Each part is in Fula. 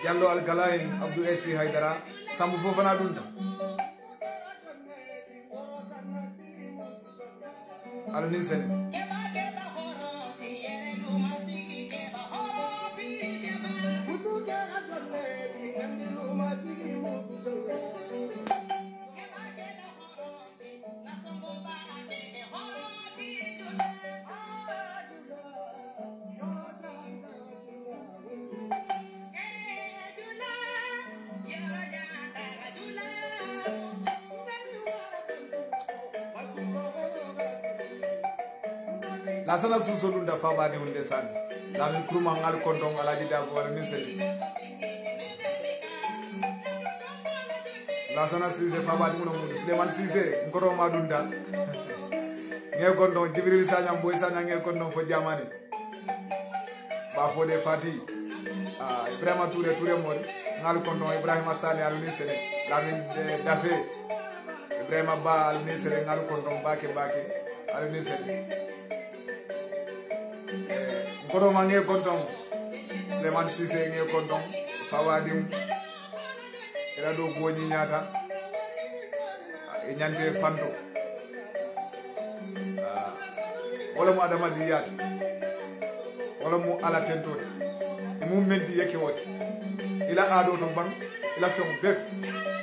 Diallo Al Galain Abdou Esri Haidara Sambu Fofana Dunta Alun Sene Lasana susolu da fa badi hunde san lamin kurma ngal kondong alaji dago wala min seli Lasana Cissé fa badi muno mudu Suleiman Cissé ngoro ma dunda nge kondong Jibril Sagnam boy Sagnam nge kondong fo jamani ba fo de Fati Ibrahima Touré mori ngal kondong Ibrahima Sane alu min seli lamin dafe Ibrahima Ba alu min seli ngal kondong bake alu min seli Kodo mange kontong Suleiman Cissé nge kontong fawadim ila do boni nyata e nyante fando wala mu adama diyat wala mu ala tentoti mu menti yake woti ila ado to bang ila fem bet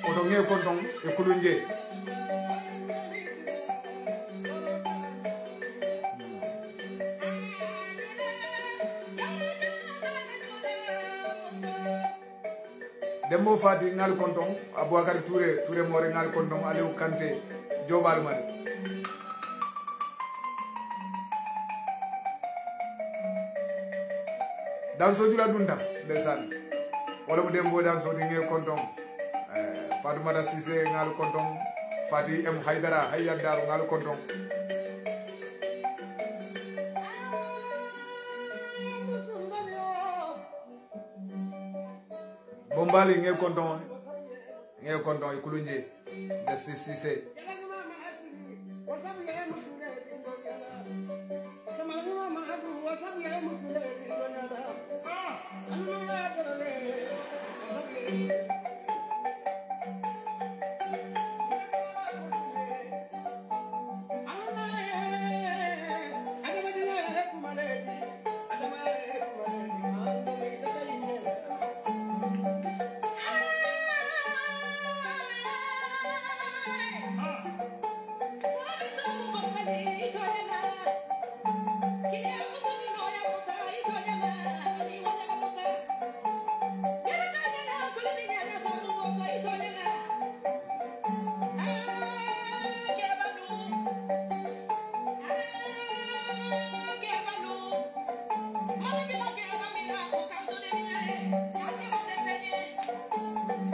o do nge kontong e kulunje Dembo Fati ngal kontong Aboubacar Touré more ngal kontong Aliou Kanté Jobal man danso jula dunda desan wala bu dembo danso di nge kontong Fatoumata Cissé ngal kontong Fati M Haidara Hayyad Daru ngal kontong Bombali nge kontong ikulunje Desi Cissé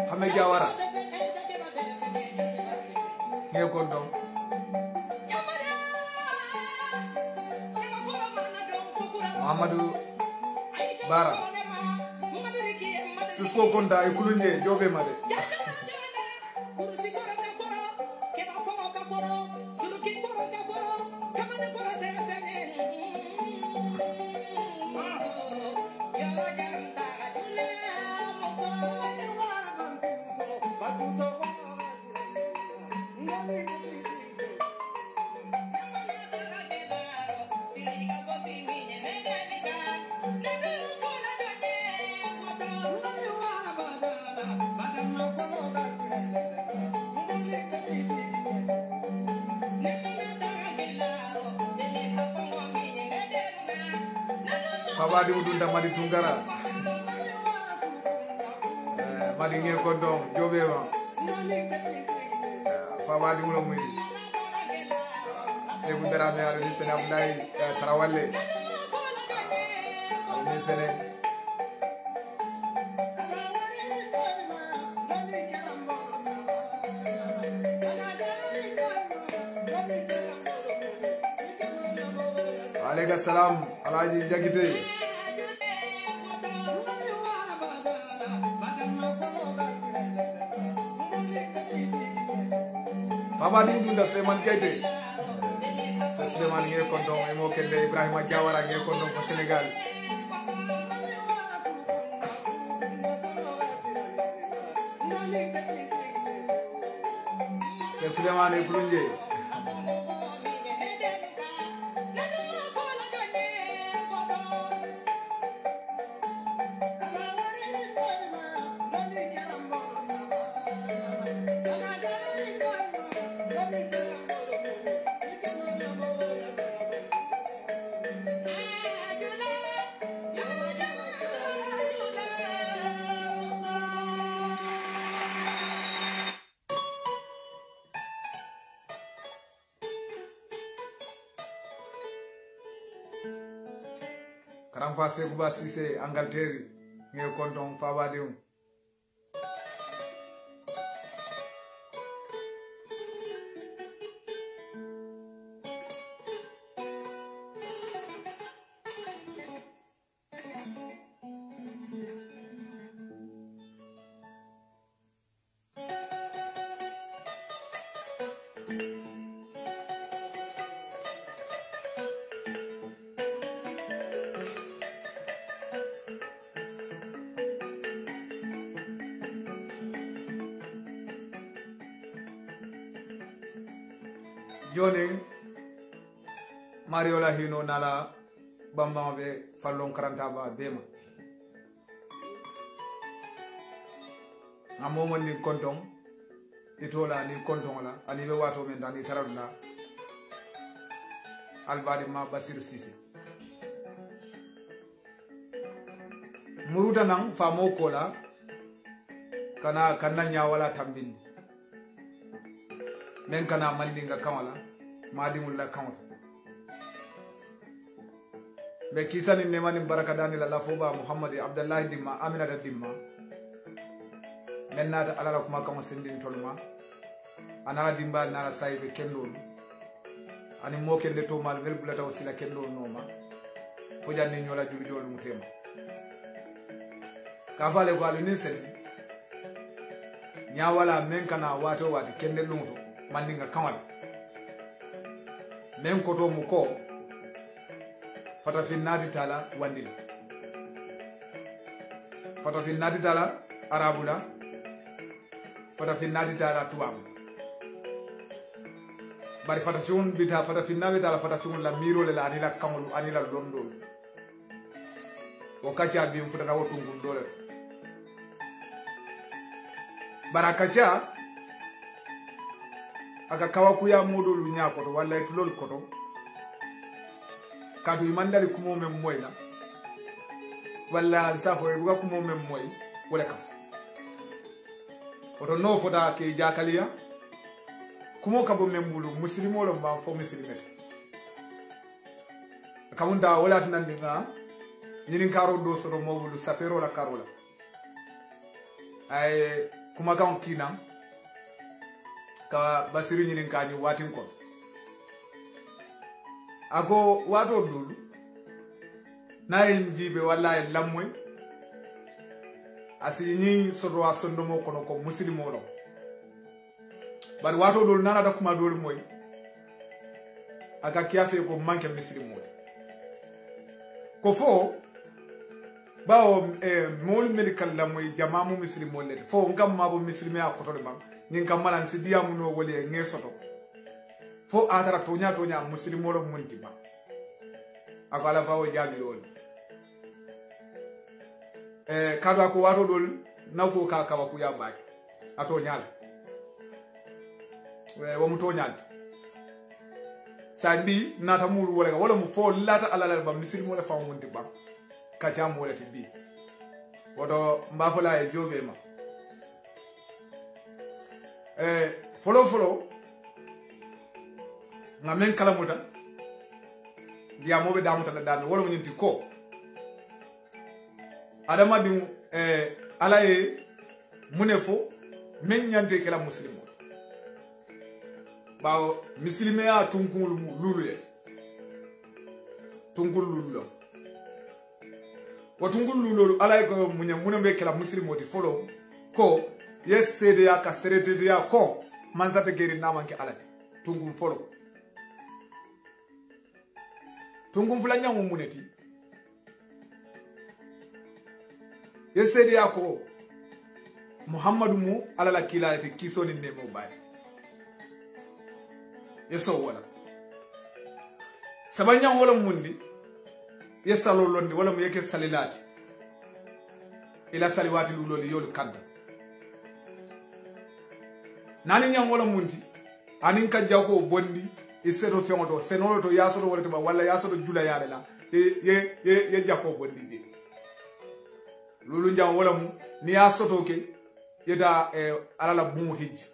Hame Jawara nge kontong Muhammadu Bara Sisko konta ikulunje jobe made Fawadi udunda madi tungara madi nge kontong jobe ma Fawadi mulo mudi Sekou Darame ala ni sene Abdoulaye Tarawale ala ni sene Aleyka salam Alhaji Jakite Fawadi udunda Suleiman Keite Suleiman nge kontong emo kende Ibrahima Jawara nge kontong ko Sénégal Sheikh Sulemane Kulunje Karam fa Sekou Ba Cissé Angleterre nge konton fa badeum Joni Mario la hino nala bamba be fallon karanta ba bema amomo ni konton itola ni konton la ani be wato men dani tarawla albadi ma Basir Cissé muruta nan famo kola kana kananya wala tambini men kana mandinga kawala madimul la kawla be kisani nemani baraka dani la lafoba Muhammad Abdullah Dimma Aminata Dimma men nata alala kuma kama sendin tolma anara dimba nara saybe kendol ani moke de to mal mel bulata wasila kendol noma fo janni nyola jubi dol mutema ka fale ko aluni sen nyawala men kana wato wati kendel lunto mandinga kawal men koto mu ko fata finnati tala wandil fata finnati tala arabula fata finnati tala tubabu bari fata fiun bita fata finnabi tala fata fiun la miro le la anila kamulu anila londol o kacha bi mfuta na wotu ngundole barakacha aka kawakuya modolu nyakoto walla itulol koto kadu imandali kumo mem moyla walla safo e buga kumo mem moy wala kaf oto no foda ke jakaliya kumo kabo mem bulu muslimo lo ba fo muslimete kamunda wala tanandi nga nyirin karo do soro mobulu safero la karola ay kuma kan kina ka Basiru nyirin kanyi watin kon ako wato dulu na njibe wallahi lammoy asi ni sodo asondo mo kono ko muslimo lo bari wato dulu nana da kuma dulu moy aka kiafe ko manke muslimo ko fo bawo mol medical lammoy jamamu muslimo le fo ngam mabo muslimi akoto de bang nyin kam malan si diamu no wole ngesoto fo atara tonya muslimo lo munti ba akala bawo jabi lol kadwa ko wato dol nako ka kawa ku ya ba ato nyal wo mu to nyal sandi nata muru wala mu fo lata alala ba muslimo le fa munti ba ka jam wala tibi wodo mbafola e jobe ma follow ngamen kala muta dia mobe damuta la dan wala nyinti ko adama bi alaye munefo men nyante kala muslimo bawo muslime ya tunkul lulu yet tunkul lulu watungul lulu alaye ko munembe kala muslimo ti follow ko yes sede ya ka serete ya ko manzata geri namanke alati tungum follow tungum fulanya muneti yesede yako Muhammadu mu alala kilati kisoni nemo bay yeso wala sabanya wala mundi yesalo londi wala mu yake salilati ila saliwati luloli yolu kadda nani nyam wala mundi anin ka jawko bondi isedo fengoto senolo to yasodo wala to wala yasodo jula yale la ye jako bondi di lulu njam wala mu ni yasoto ke yeda alala bumu hijji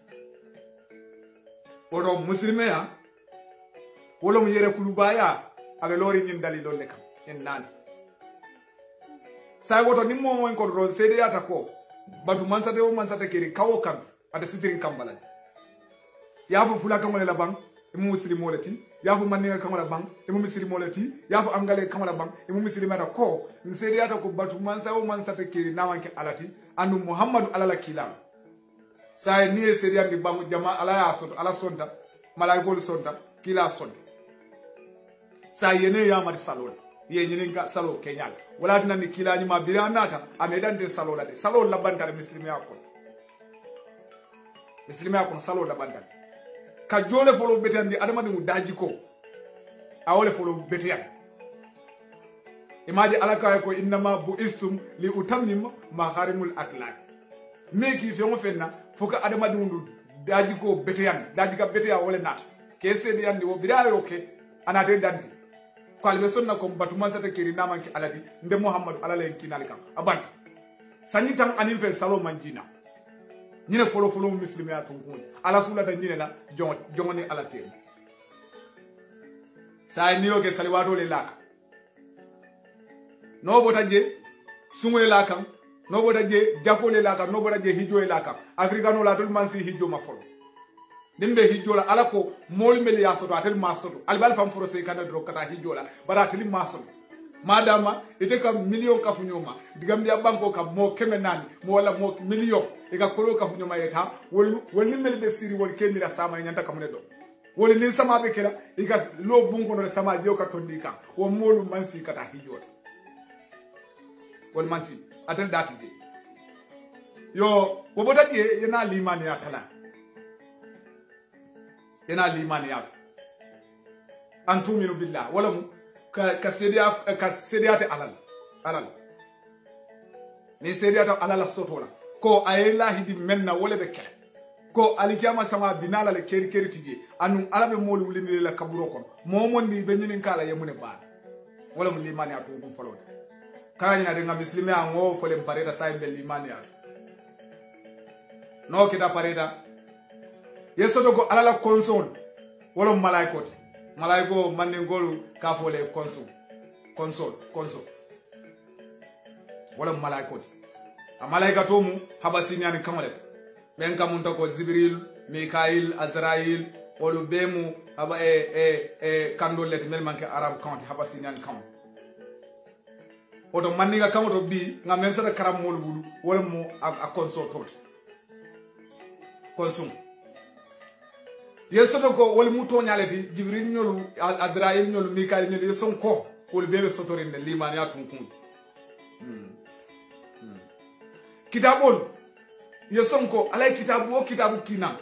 wodo muslime ya wala mu yere kulubaya abe lori nyin dalilo lekam en nani sai woto ni mo won ko ron sede yata ko batu mansate o mansate kiri kawo kan ada sitirin kambala yafu fula kan wala bang imu muslimo lati yafu manninga kan wala bang imu muslimo lati yafu angale kan wala bang imu muslima da ko sede yata ko batu mansa o mansate kiri nawanke alati anu muhammadu alala kilam sai ni sede yandi bangu jama ala ya sonta ala sonta malaikol sonta kila sonta sai yene ya mari salon ye nyininga salo kenyal wala dina ni kila nyima biranata amedan de salo la de salo la bandal muslimi akon salo la bandal ka jole folo betandi adama de daji ko awole folo betian imaji alaka ko innama buistum li utammim maharimul akhlaq meki fe mo fenna foka adama de daji ko betian daji ka betian wole nat ke sedi yandi wo bidaro ke anade dandi ko albe sonna ko batuma sata kiri namanki aladi nde muhammadu alala en kinali kan abanta sanyi tan anin fe salo manjina nyine folo folo muslimi atun kun ala sulata nyine la jongoni ala tem say niyo ke saliwato le laka no bota je sungo le laka no bota je jako le laka no bota je hijo le laka africano la tul mansi hijo ma folo nimbe hijola ala ko mol mel ya soto atel masoto albal fam forose kana dro kata hijola bara atel masoto madama ite kam million kafu nyoma digam dia banko kam mo keme nani mo wala mo million e ka kolo kafu nyoma yeta wol mel be siri wol kemira sama nyanta kam ne do wol ni sama be kela e ka lo bunko no sama je ka tondi kam wo molu mansi kata hijola wol mansi atel dati je yo wo botaje yena limani ya kala ina limani yatu antuminu billah wala mu ka sediyate alal ni sediyate alal sotola ko ayela hidi menna wala be kele ko alikiyama sama binala le keri tije anu alabe moli wulini la kaburo kon momondi be nyinin kala yemune ba wala mu limani yatu ko folo kala nyina de ngam muslimi ango fole pareda say be limani yatu no kita pareda yesoto ko alala console wala malaiko mandengolu ka fole console wala malaiko a malaika tomu habasini an kamalet ben kamunta ko Jibril Mikail Azrail wala bemu haba kandolet mel manke arab count habasini an kam odo manninga kamoto bi ngam men sata karam mol bulu wala mo a console tot consum yesoto ko wol muto nyaleti Jibril nyolu Azrail nyolu Mikail nyolu yeson ko wol bebe sotorinde limani atun kun kitabul yeson ko alay kitabu kina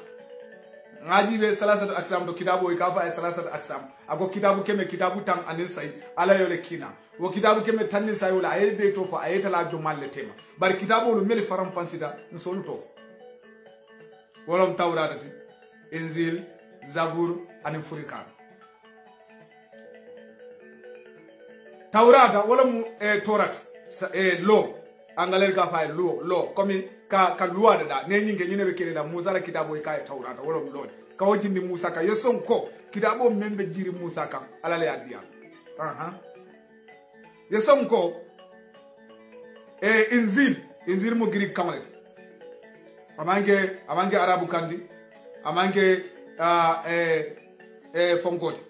ngaji be salasatu aksam do kitabu ka fa salasatu aksam ako kitabu keme kitabu tan anin say alayo le kina wo kitabu keme tanin say wala ay be to fa ayeta la jomal le tema bar kitabu lu mel faram fansida nsolu to wolom tawratati inzil zabur anin furikan tawrata wala mu torat lo angalel ka fa lo comme ka luwa da ne nyinge nyine be kele da Musa la kitabo ka tawrata wala mu lo ka wajindi Musa ka yeson ko kitabo membe jiri Musa ka alale adiya yeson ko inzil mu Greek kamale amange arabu kandi amange fonkoti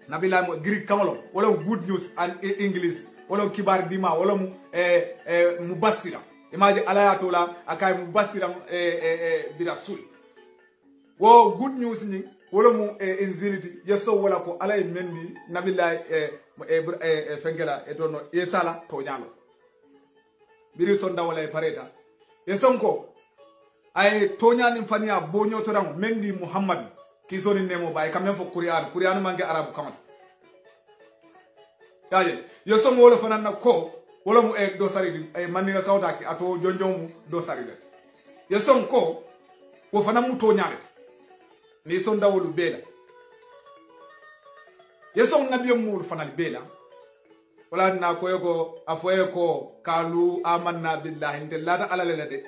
nabila mo Greek kamalo wala good news and English wala kibar dima wala mubassira imaji alayatola akay mubassira birasul wo good news ni wala mu inziliti yeso wala ko alay menni nabila fengela dono yesala to nyalo biri sonda wala pareta yesonko ay toñani faniya bonyo to ram mendi Muhammad kisoni nemo bay quand même fo Qur'an mangi arabu kamata yaye yo so wolo fanana ko wolo mu e do sari e maninga kawta ki ato jonjomu do sari le yo son ko wo fanamu to nyaarete ni son dawolu bela yo son nabiyo mu fanal bela wala na ko yego afoye ko kalu amanna billahi intellata ala lelade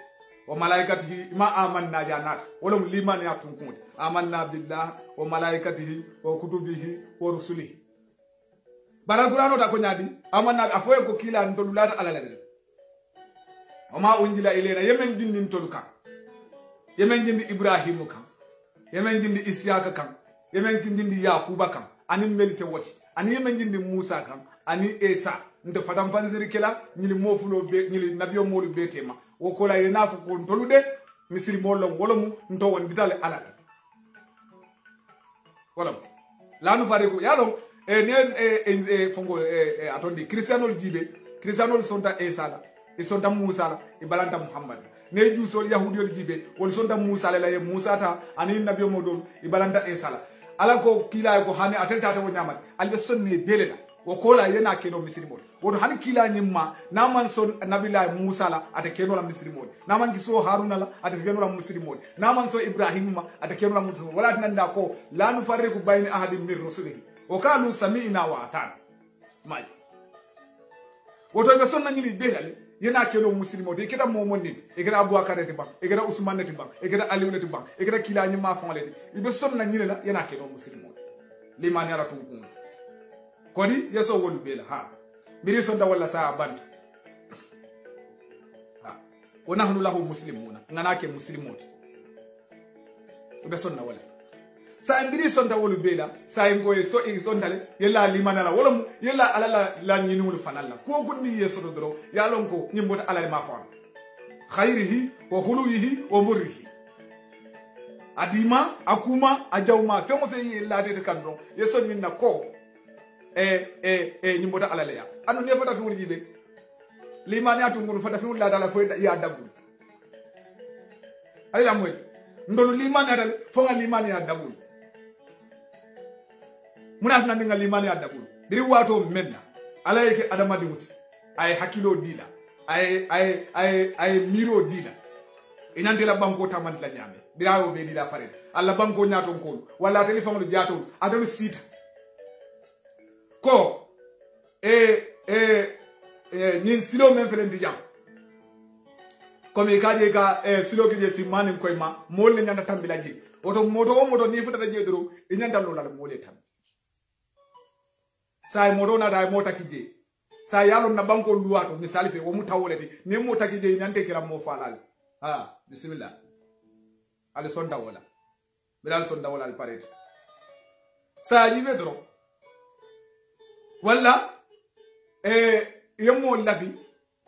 wa malaikatihi ma amanna janat wala liman ya tunkunde amanna billahi wa malaikatihi wa kutubihi wa rusulihi bara qur'ano ta ko nyadi amanna afoye ko kila ndolulata ala lelade wa ma unjila ilayna yemen jindin toluka yemen jindi ibrahim kan yemen jindi isyaka kan yemen jindi yakuba kan anin melite woti ani yemen jindi musa kan ani esa nde fatam fanziri kela nyili mofulo be nyili nabiyo molu be tema wokola ina fu ko tolude misiri mollo wolomu ndo won ditale ala wala lanu fariko yalo ne fongo atondi cristiano jibe sonta esa la e sonta musa la e balanta muhammad ne jusol yahudiyo jibe won sonta musa la ye musa ta ani nabiyo modon e balanta esa la ala ko kila ko hani atenta ta wonyamat albe sonni belela wokola yena keno misiri mod wodo hani kila nyimma naman son nabila musa la ate keno la misiri mod naman giso haruna la ate keno la misiri mod naman so ibrahim ma ate keno la misiri mod wala tinanda ko la nu farriqu bayna ahadin min rusulihi wa qalu sami'na wa atana may wodo be sonna nyili belale yena keno misiri mod e keda momon nit e keda abubakar ti bang e keda usman ti bang e keda ali ti bang e keda kila nyimma fonle be sonna nyile la yena keno misiri mod limani ara tunkun kodi yeso wolu bela ha biri sonda wala sa band ha wa nahnu lahu muslimuna nganake muslimot be sonna wala sa biri sonda wolu bela sa ngoye so e sondale yella limanala wala mu yella alala la nyinul fanalla ko gundi yeso do dro ya lonko nyimbota alal ma fon khairihi wa khuluhi wa murrihi adima akuma ajawma femo fe yella de kandro yeso nyinna ko nyimbota alale ya anu ne fata fi woni jibe limani atu ngunu fata fi woni la dala fo ya dabul ala moy ndolu limani adal fo nga limani ya dabul muna na nga limani ya dabul biri wato menna ala yake adama dimuti ay hakilo dila ay miro dila inante la banko tamant la nyame birawo be dila pare alla banko nyato ko wala telephone do jato adalu sita ko nyin silo men felenti jam comme kaje ka silo ke je fi manin koy ma mol le nyanda tambila ji oto moto ni futa je dro e nyanda lo la mole tam say modo na da mota kije say yalo na banko luwato misali fe wo mu tawoleti ni mota kije nyante kira mo falal ha bismillah ale sonda wala bilal sonda wala al paret say yi vedro wala yemo labi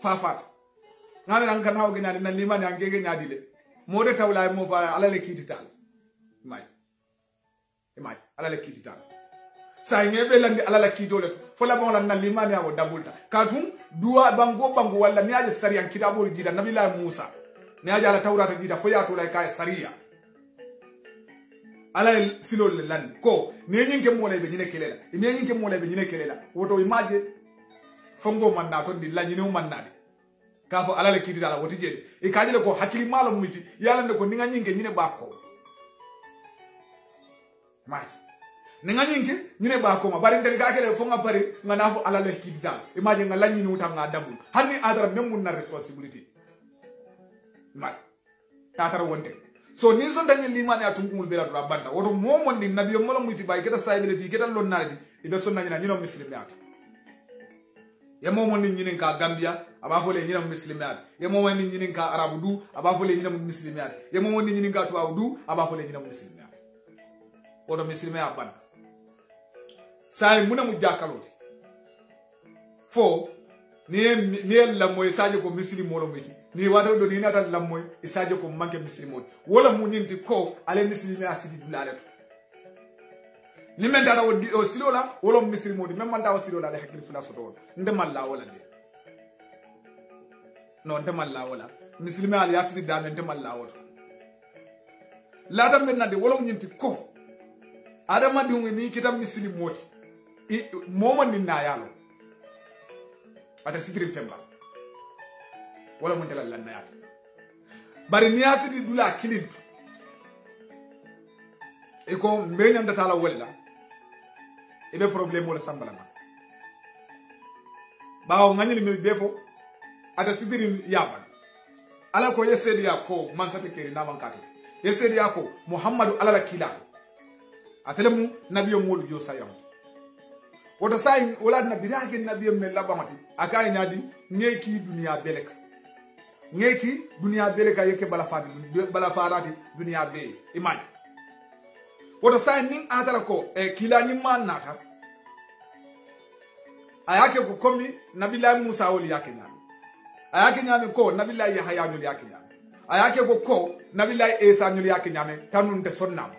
fafat ngana nan kan hawo gina nan limani an gege nyaadi le mode tawla mo fa ala le kitital imaj ala le kitital sa ngebe landi ala la kitole fo la bon la nan limani amo dabulta katum duwa bango wala ni aje sariyan kitabul jida nabila musa ni aje ala tawrata jida fo ya to la kay sariya ala silol lan ko ne nyinke mo lay be nyine kelela ne nyinke mo lay be nyine kelela woto imaje fongo manda to di la nyine manda ka fo ala le kiti dala woti jede e kajele ko hakili malo miti yalla ne ko ninga nyinke nyine bako maji ninga nyinke nyine bako ma bari ndel ka kele fonga bari ngana fo ala le kiti dala imaje ngala nyine utam nga dabu hanni adara memmun na responsibility maji tatara wonte so ni son dañi limani atumul bela do banda woto momon ni nabiyo molo muti bay keta saybeleti keta lon naldi ibe son nañina ñino muslimi at ya momon ni ñinin ka gambia aba fole ñino muslimi at ya momon ni ñinin ka arabu du aba fole ñino muslimi at ya momon ni ñinin ka tuwa du aba fole ñino muslimi at woto muslimi at banda say muna mu jakaloti fo ni lamoy sadio ko muslimi molo muti ni wata do ni nata lamoy isaje ko manke muslimot wala mu nyinti ko ale muslimi asidi dulale to ni men dara o silola wala muslimot men man dawa silola le hakil fula so do ndemal la wala de non ndemal la wala muslimi ali asidi da men ndemal la wala la tam men nade wala mu nyinti ko adama dingu ni kitam misili moti momo ni na yalo ata sigirin femba wala mun dala lanna yata bari ni asidi dula kilintu e ko mbeñam data la wala ebe problème wala sambala ma bawo ngani mi befo ata sigirin yaban ala ko yesedi ya ko man sate keri na man katati yesedi ya ko muhammadu alala kila atelemu nabiyo molu jo sayam woto say wala na birage nabiyo men labamati akay nadi ngeki dunia beleka ngeki dunia beleka yeke bala farati dunia be imani woto say ning atala ko kila ni man nata ayake ko komi nabillahi musa woli yake nyami ayake nyami ko nabillahi yahya nyoli yake nyami ayake ko nabillahi isa nyoli yake nyami tanun de sonnam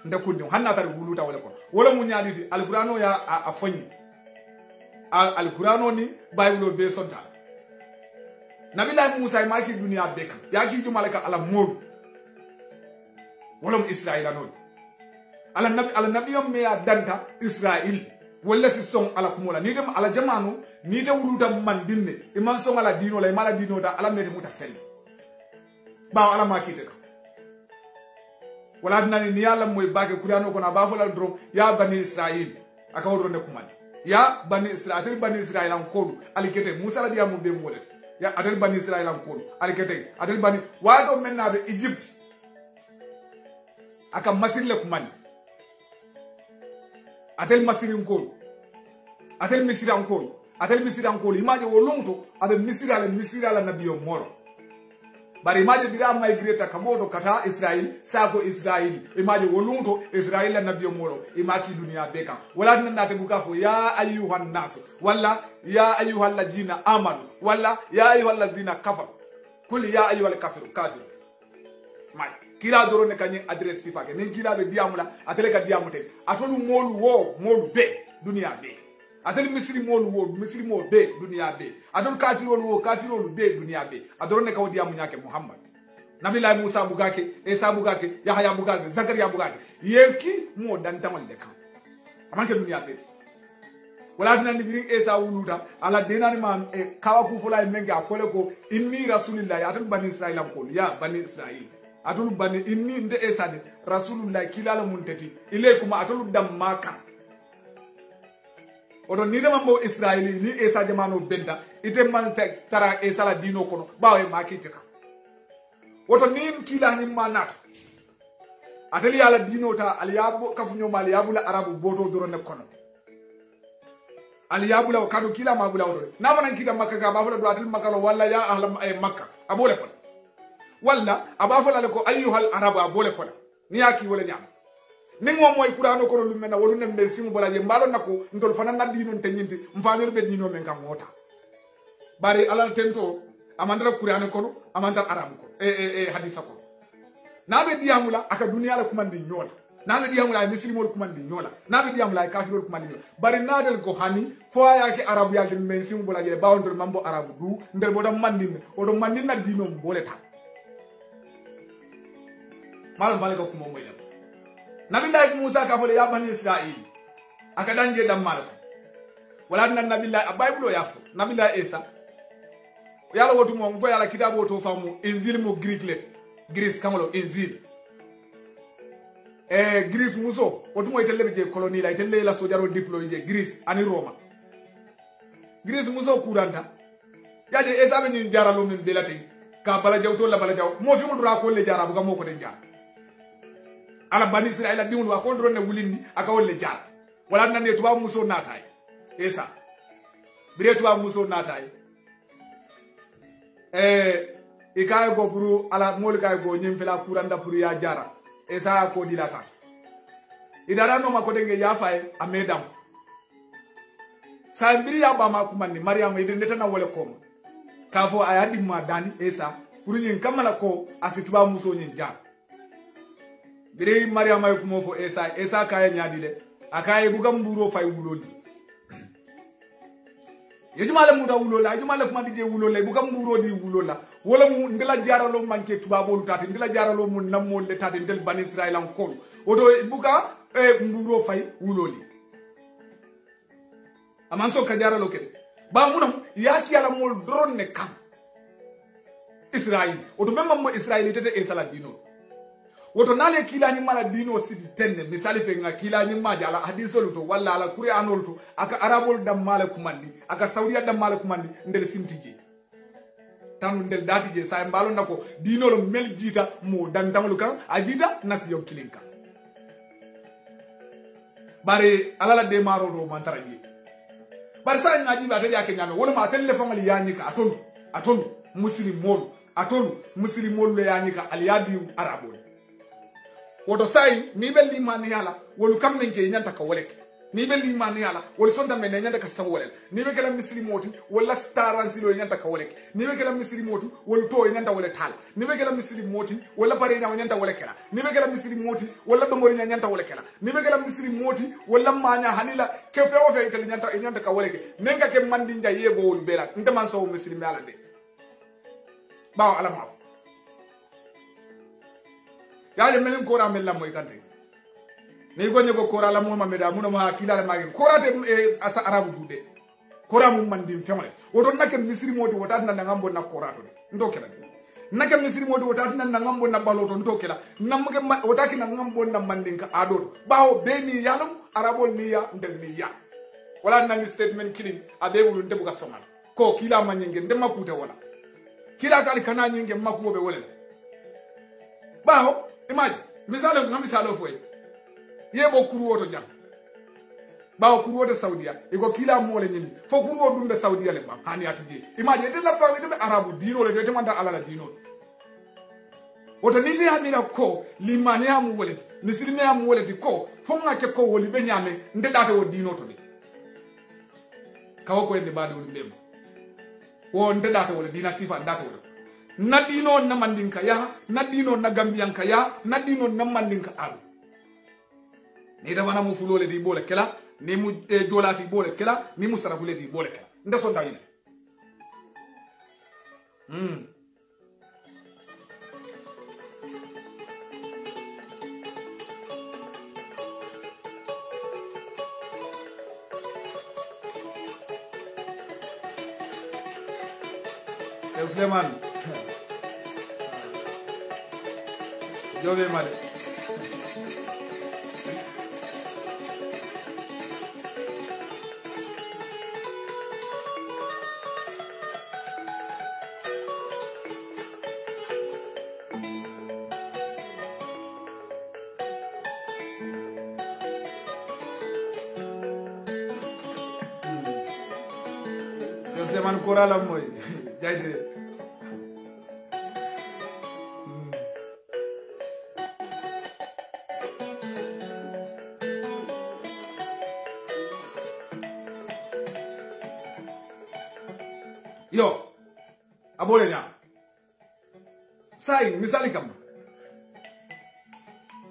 nda kunni hanna tar wuluta wala ko wala mu nyaaditi alqur'ano ya afonni alqur'ano ni bible be sonta nabillahi musa ma ki dunya beka ya ki jumalaka ala mod wala mu israila non ala nabiyum me ya danta israil wala si song ala kumola ni dem ala jamanu ni te wuluta man dinne iman song ala dino la mala dino ta ala mete muta fel ba ala ma kite ka wala nani ni yalla moy bake kurano ko na ba folal drum ya bani israil aka wodro ne kuman ya bani israil bani israil an ko alikete musa la diamu be molet ya adel bani israil an ko alikete adel bani wado menna be egypt aka masir le kuman adel masirin ko adel misiran ko imaje wo longto abe misira la nabiyo moro bari imaje bira migrate kamodo kata israel sako israel imaje wo longto israel la nabiyo moro imaki dunia beka wala nan nate bukafo ya ayyuhan nas wala ya ayyuhal ladina amanu wala ya ayyuhal ladina kafar kul ya ayyuhal kafir mai kila doro ne kanyi adresse sifake ne kila be diamula atele ka diamute atolu molu be dunia be atele misri mo be dunia be atolu kafirolu be dunia be adoro ne ka diamu nyake muhammad nabillahi musa bugake isa bugake yahya bugake zakaria bugake yeki mo dan tamal de kan amanke dunia be wala dina ni birin isa wuluda ala denani ma kawa ku fulay menga akole ko inni rasulillahi atolu bani israila ko ya bani israil atolu bani inni nde esade rasulullah kilala muntati ilaykum atolu damaka odo ni dama mo israeli ni esa jamano benda ite man tara esala dino kono bawe makite ka oto ni kila ni manata ateli ala dino ta aliyabo kafunyo mali yabula arabu boto doro ne kono aliyabula kadu kila mabula odo na bana kita makka ga bafula do atel makalo walla ya ahla makka abole fa walla abafala ko ayyuhal arabu abole fola ni yaki wala nyam ni ngo moy qur'ano ko lu mena wolu nembe simu bala je mbalo nako ndol fana na dino tenyinti mfamir be dino men kam ngota bari alal tento amandra qur'ano ko amandra arabu ko hadisa ko nabe diamula aka dunia la kumandi nyola nabe diamula muslimol kumandi nyola nabe diamula kafirol kumandi nyola bari nadel ko hani fo yake arabu yalde men simu bala je bawndol mambo arabu du nder bodam mandin odo mandin na dino boleta malam balika kuma moy dem nabillahi musa ka fole ya bani israil aka danje dam malako wala nan nabillahi abaybulo yafo nabillahi isa yalla wotu mo ngo yalla kitabo to famu injil mo greek let gris kamalo injil gris muso wotu mo itelle je colonie la itelle la sojaro diploye je gris ani roma gris muso kuranta yaje isa be ni jaralo min belati ka bala jawto la bala jaw mo fi mo dura ko le jarabu ga moko den jar ala bani israila diwul wa ko drone wulindi aka wolle jaar wala nan ne tuba muso natay esa bire tuba muso natay ikay go buru ala mol kay go nyim fela kuranda pour ya jara esa ko dilata idara no mako denge ya fay amedam sa mbiri ya ba ma kumandi maryam ide netana wole ko ka fo ayadi ma dani esa pour nyin kamala ko asituba muso nyin jaar bire maryam ay kumo fo esa kaya nyaadile akaye bugam mburo fay wuloli yejumale muda wulola yejumale kuma dije wulola bugam mburo di wulola wala mu ndela jaralo manke tubabolu tati ndela jaralo mu namol le tati ndel ban israel an ko odo buka mburo fay wuloli amanso kajara lokede ba munam yaki ala mol dron ne kam Israel oto memma mo Israel tete e sala dino woto nale kila ni mala dino siti tenne misali fe nga kila ni maja ala hadisol to walla ala qur'anol to aka arabol dam mala kumandi aka saudiya dam mala kumandi ndel sintiji tan ndel datije sa mbalo nako dino lo mel jita mo dandamlu kan ajita nasiyon kilinka bare alala de maro do mantaraji bare sa ngaji ba tadi ake nyame wala ma telephone ali yanyika atonu muslimol le yanyika ali yadi arabol woto say ni be limani yala wolu kam men ke nyanta ka woleke ni be limani yala wolu sonda men nyanta ka sawolel ni be kala muslimoti wala staranzilo nyanta ka woleke ni be kala muslimoti wolu to nyanta wole tal ni be kala muslimoti wala pare nyanta wole kala ni be kala muslimoti wala domori nyanta wole kala ni be kala muslimoti wala manya hanila ke fe o fe tel nyanta ka woleke nenga ke mandi nja yebo wolu bela ndeman so muslimi yala de bawo ala ma yaje melen kora mella moy kante ni gonye ko kora la mo mameda muno ma kila la magi kora te asa arabu dude kora mum mandim female woto nake misri modi wota na ngambo na kora to ndokela nake misri modi wota na ngambo na baloto ndokela namuge wota ki na ngambo na mandinka ado bawo beni yalum arabo niya ndel niya wala na statement killing abebu ndebu ka somal ko kila manyenge ndema kute wala kila kali kana nyenge makuobe wala bawo imagine misalo ngam misalo foy yebo kuru woto jam bawo kuru woto saudiya iko kila mole nyimi fo kuru woto dumbe saudiya le ba hani atije imagine de la pawe de arabu dino le de manda ala la dino woto niti hamira ko limane am woleti misilime am woleti ko fo ngake ko woli be nyame ndedata wo dino to de kawo ko ende bade woli mbem wo ndedata woli dina sifa ndata woli na dino na mandinka ya na dino na gambianka ya na dino na mandinka alu ni da wana mu fulole di bole kela ni mu dolati bole kela ni mu sarafule di bole kela nda so ndayine Suleiman Jobe male Suleiman korala moy jayde yo abole nya sai misali kama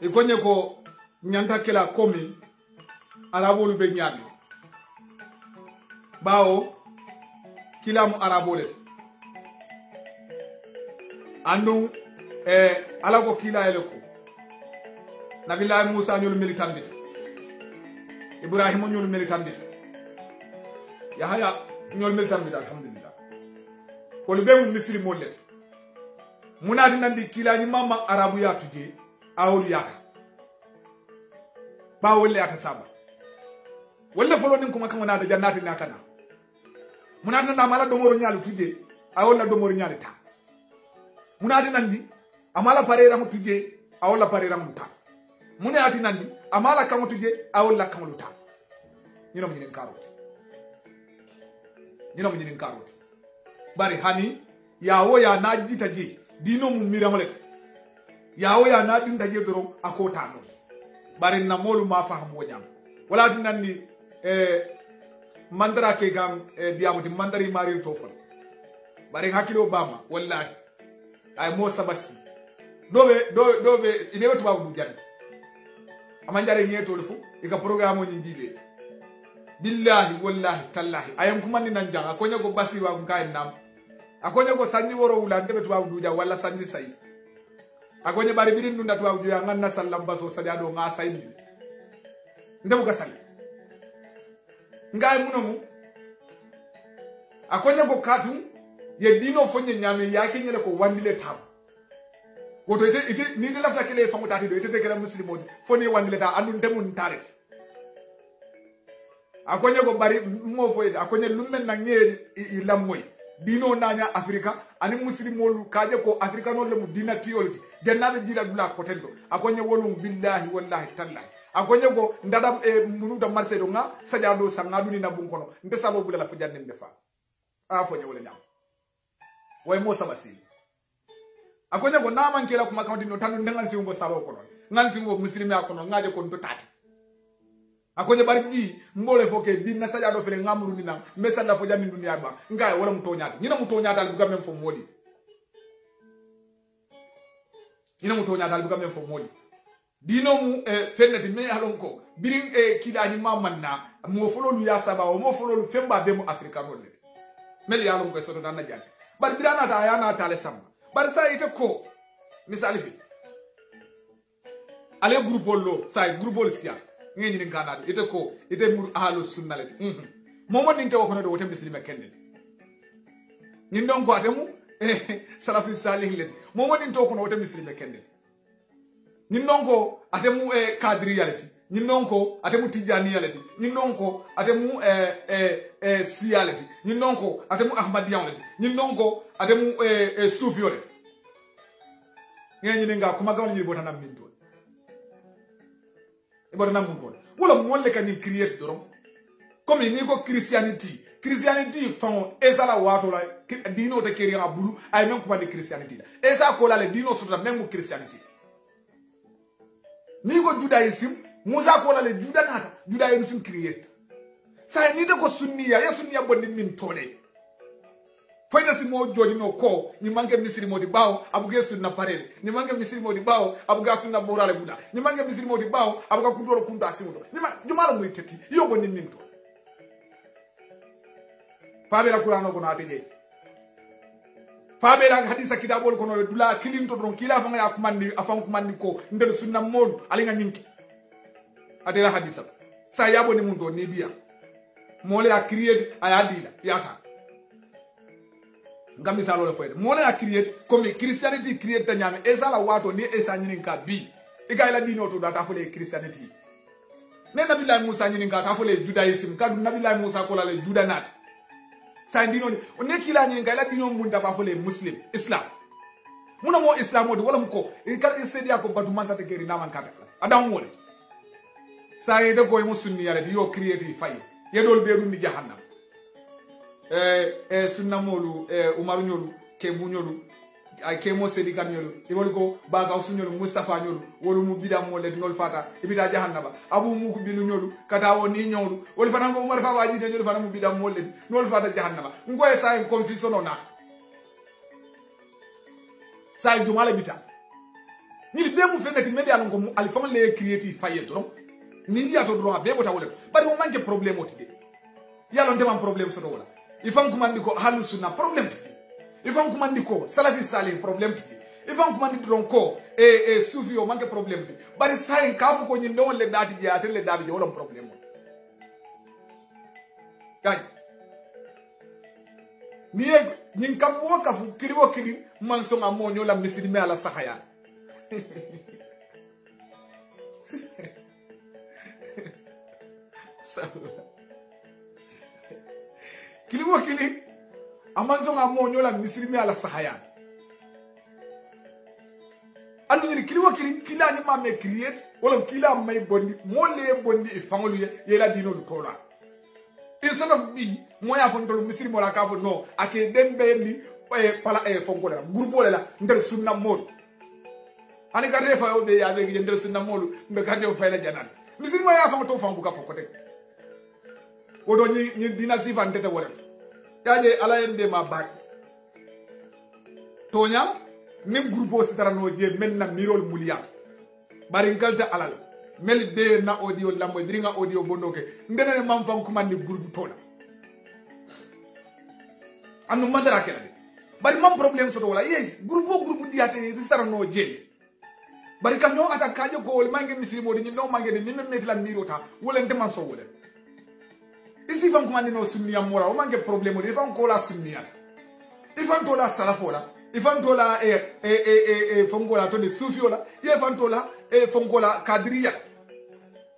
ikonye ko nyanta kila komi arabolu be nyabi bawo kila mu arabole andu alako kila eleko nabillahi musa nyul militambita ibrahim nyul militambita yahaya nyul militambita alhamdulillah wolu be mu misri mollet munati nandi kila ni mama arabu ya tuje awul yaka ba wolle ata saba wolle folo nin kuma kan da jannati na kana munati na mala domoro nyalu tuje awolla domoro nyali ta munati nandi amala parera mu tuje awolla parera mu ta munati nandi amala kan tuje awolla kan lu ta nyino mu nyinen karo bari hani yawo ya naji taji dino mu miramolet yawo ya na din taji doro akota no bari na molu ma faham wonyam wala din nanni mandara ke gam diamuti mandari mari to fon bari hakilo bama wallahi ay mo sabasi dobe inewe to babu jan amanjare nyeto fu ika programme ni jibe billahi wallahi tallahi ayam kumandi nan jang akonya go basi wa ngai nam akonya go sanni woro wula ndebe tuwa duja wala sanni sai akonya bari birin dunda tuwa duja nganna sallam baso sadi ado nga sayndi ndemu gasali ngai munomu akonya go katu ye dino fonye nyame yake nyele ko wandile tam woto ite ni de la fakele fango tati do ite kala muslimo foni wandile ta andu ndemu ntaret akonya go bari mo foyde akonya lummen na ngeri ilamoy dino nanya afrika ani muslimolu kaje ko afrika non le mu dina tiolti dennabe jira dula ko tendo akonya wolum billahi wallahi tallahi akonya go ndadam munu da marsedo nga sajado sangadu ni nabun kono nde sabo bulala fujande ndefa afonya wala nyam way mo sabasi akonya go naman kela kuma kawdi no tanu ndangan si ngo sabo kono ngan si ngo muslimi akono ngaje ko ndo tati akonya bari bi ngole foke dinna sajado fele ngamru ni nan mesa la fujande dunya ba ngai wala mutonyata nyina mutonyata al bugamen fo modi nyina mutonyata al bugamen fo modi dino mu fennati me halonko birin kila ni mamanna mo fololu ya saba o mo fololu femba be mu afrika no le mel ya lonko so dan na jall bar birana ta yana ta le samba bar sa ite ko misali fi ale groupe lo sa groupe sia ngeni ni kanado ite ko ite mur ahlu sunnalati momo ninte wo kono do wote muslima kende ni ndon ko atemu salafi salih lati momo ninte wo kono wote muslima kende ni ndonko atemu kadriyalati ni ndonko atemu tijaniyalati ni ndonko atemu siyalati ni ndonko atemu ahmadiyalati ni ndonko atemu sufiyolati ngeni nga kuma gawni botana minto ibona mun wala molle kan ni create dorom comme ni ko christianity fon ezala wato la dino de keri abulu ay même ko de christianity eza ko la le dino so même christianity ni ko judaism musa ko la le judaism create sa ni de ko sunniya ya sunniya bonni min tole fayda si mo joji no ko ni manke misiri modi bawo abuge sunna parele ni manke misiri modi bawo abuga sunna borale buda ni manke misiri modi bawo abuga kundoro kunda asimudo ni ma jumala mo teti yo bonni min to fabe la qur'ano ko na teje fabe la hadisa kitabol ko no dula kilinto don kila fanga ya kumandi afan kumandi ko ndel sunna mod alinga nyinki adela hadisa sa yabo ni mundo ni dia mole a create ayadila yata ngami salo le foyde mole a create comme christianity create ta nyame ezala wato ni esa nyini ka bi igayla dino to data fole christianity ne nabi la musa nyini ka ta fole judaism ka nabi la musa ko la le judanat sa dino ne kila nyini ka la dino mun da ba fole muslim islam muna mo islam wodi wala mko ka sedia ko badu man sa te geri na man kata adam wole sa yede ko musunni yale yo create fay yedol be dum ni jahannam sunna molu umaru nyolu ke bunyolu ay ke mo sedi kan nyolu ibol ko baga usunyolu mustafa nyolu wolu mu bidam wole ngol fata ibida jahannaba abu mu ko bilu nyolu kata woni nyolu wol fana ko umar fa waji de nyolu fana mu bidam wole ngol fata jahannaba ngoy sa confusion ona sa jumala bita ni be mu fenati media lonko mu alfama le creative fayeto ni ya to droit be bota wole bari mo manke problème otide yalo ndema problème so do wala ifan kumandi ko halu sunna problem titi ifan kumandi ko salafi salih problem titi ifan kumandi don ko sufi o manke problem titi bari sai kafu ko nyindo won le dati je atel le dati je wala problem gaji ni nyin kafu kiriwo kiri man so ngamo nyola misilime ala sahaya kiliwo kili amanzo ngamo nyola misilime ala sahaya anu ni kiliwo kili kila ni ma me create wala kila may bondi mo le bondi ifangolu ye la dino du tola instead of be moya fondolo misilimo la kavo no ake dembe ni pala fonkola groupe la ndel sunna mod ani ka refa o be ya be ndel sunna mod be ka de fa la janan misilimo ya fango to fango ka fokote odo ni dina sifa ndete wore yaje ala yende ma bak tonya ni groupe sitara no je menna mirol muliyat bari ngalta alal mel be na audio lambo biringa audio bondoke ndene mam fam ko mandi groupe tona anu madara kala de bari mam problème so do wala yes groupe diate sitara no je bari ka no ata kaje ko wol mange misilimo ni no mange ni men metla mirota wala ndeman so wala isi fam ko mandi no sunniya mora o mange problème de fam ko la sunniya ifan to la salafola ifan to la fongola to de sufiola ye fan to la fongola kadriya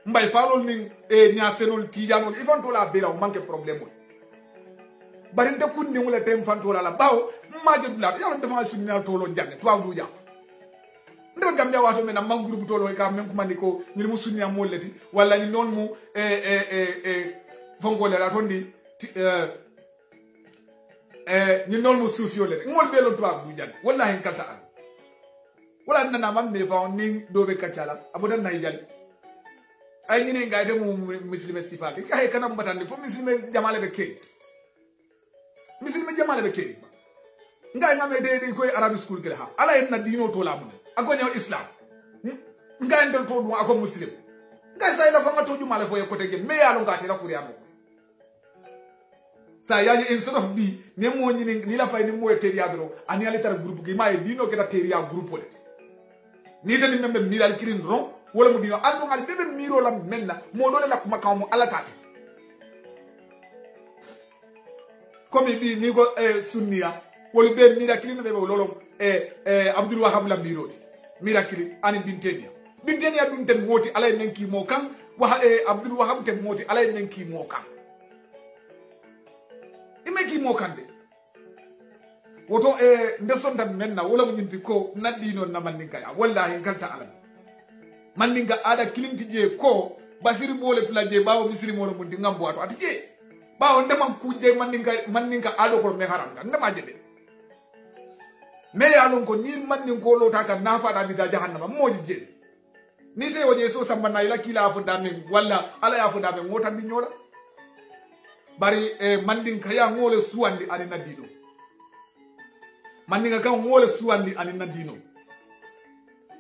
mbay falol ni nya senol tijanol ifan to la bela o mange problème bari nte kundi wala tem fan to la bawo maje dula ya defal sunniya to lo janne to awdu jam ndem gambia wato men am groupe to lo ka men ko mandi ko ni mu sunniya molleti wala ni non mu fongola la tondi ni non mo soufio le ngol belo to abdu jad wallahi kata an wala nana mam me fa ni dobe kacala abudan nay jal ay ni ne ngayde mo muslime sifati ay kanam batande fo muslime jamale be ke muslime jamale be ke ngay ngame de koy arabic school kala ha ala en na dino to la mun agonyo islam ngay ndon to dum ako muslim ngay say la fa ma to jumale fo yokote ge me yalo ngati la kuriamo sa yaji instead of bi ne mo ni la fay ni mo teria dro ani ali tar groupe gi may dino keta teria groupe le ni dani membe miral kirin ron wala mo dino ando ngal bebe miro la menna mo dole la kuma kaw mo ala tati comme bi ni ko sunniya wala be mira kirin be lolom abdul wahab la miro mira kirin ani bintenia dum ten moti alay men ki mo kan wa abdul wahab ten moti alay men ki mo kan imeki mo kande woto ndesonta menna wala mo nyinti ko naddi non na mandinka ya wallahi kanta ala mandinka ada kilinti je ko basiri bole plaje bawo misiri mo mo dingambo ato atije bawo ndema kuje mandinka ado ko me haranga ndema jede me yalon ko ni mandinko lota kan nafa da bi jahannama moji je ni te woje so samba na ila kila afu dame walla ala ya afu dame ngota bi nyola bari mandinka ya ngole suwandi ani nadino mandinka kan ngole suwandi ani nadino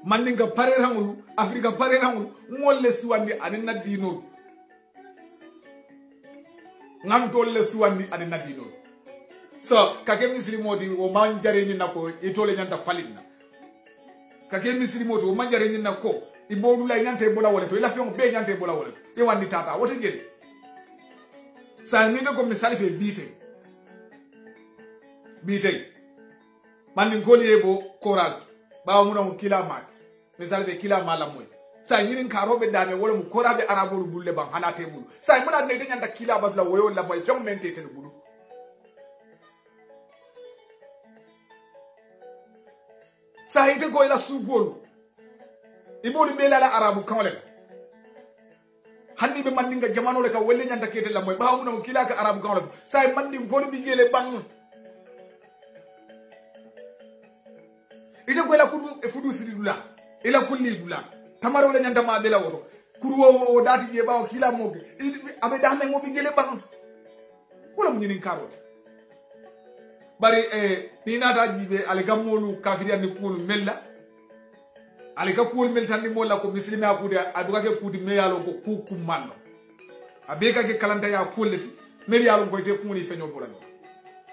mandinka pare rangulu afrika pare rangulu ngole suwandi ani nadino ngantolle suwandi ani nadino so kake muslimoti o manjare ni nako itole nyanta falina kake muslimoti o manjare ni nako ibodu la nyanta ebola wala to ila fion be nyanta ebola wala e wandi tata wote gele sa nite ko misali fe bite man ngoli ebo koral ba mu na kila mak misali fe kila mala moy sa nyirin karobe dame wala mu korabe arabolu bulle ban hanate bulu sa mu na ne de nyanda kila ba la woyo la moy fion mente te bulu sa ite ko ila sugolu ibolu be la arabu kawle handi be mandinga jamano le ka welle nyanda kete la moy baawu na kila ka arabu kan la say mandim ko bi jele bang ite ko la kudu e fudu sidula ila kulli dula tamaro le nyanda ma be la woto kuru o dati je baaw kila moge abe dame mo bi jele bang wala mu nyinin karote bari ni nata jibe ale gamolu kafiri ande kulu mella ale ka kuul mel tan mo la ko muslimi akude aduga ke kudi me yalo ko kuku manno abe ka ke kalanta ya kulleti me yalo ko te kumuni feño bolani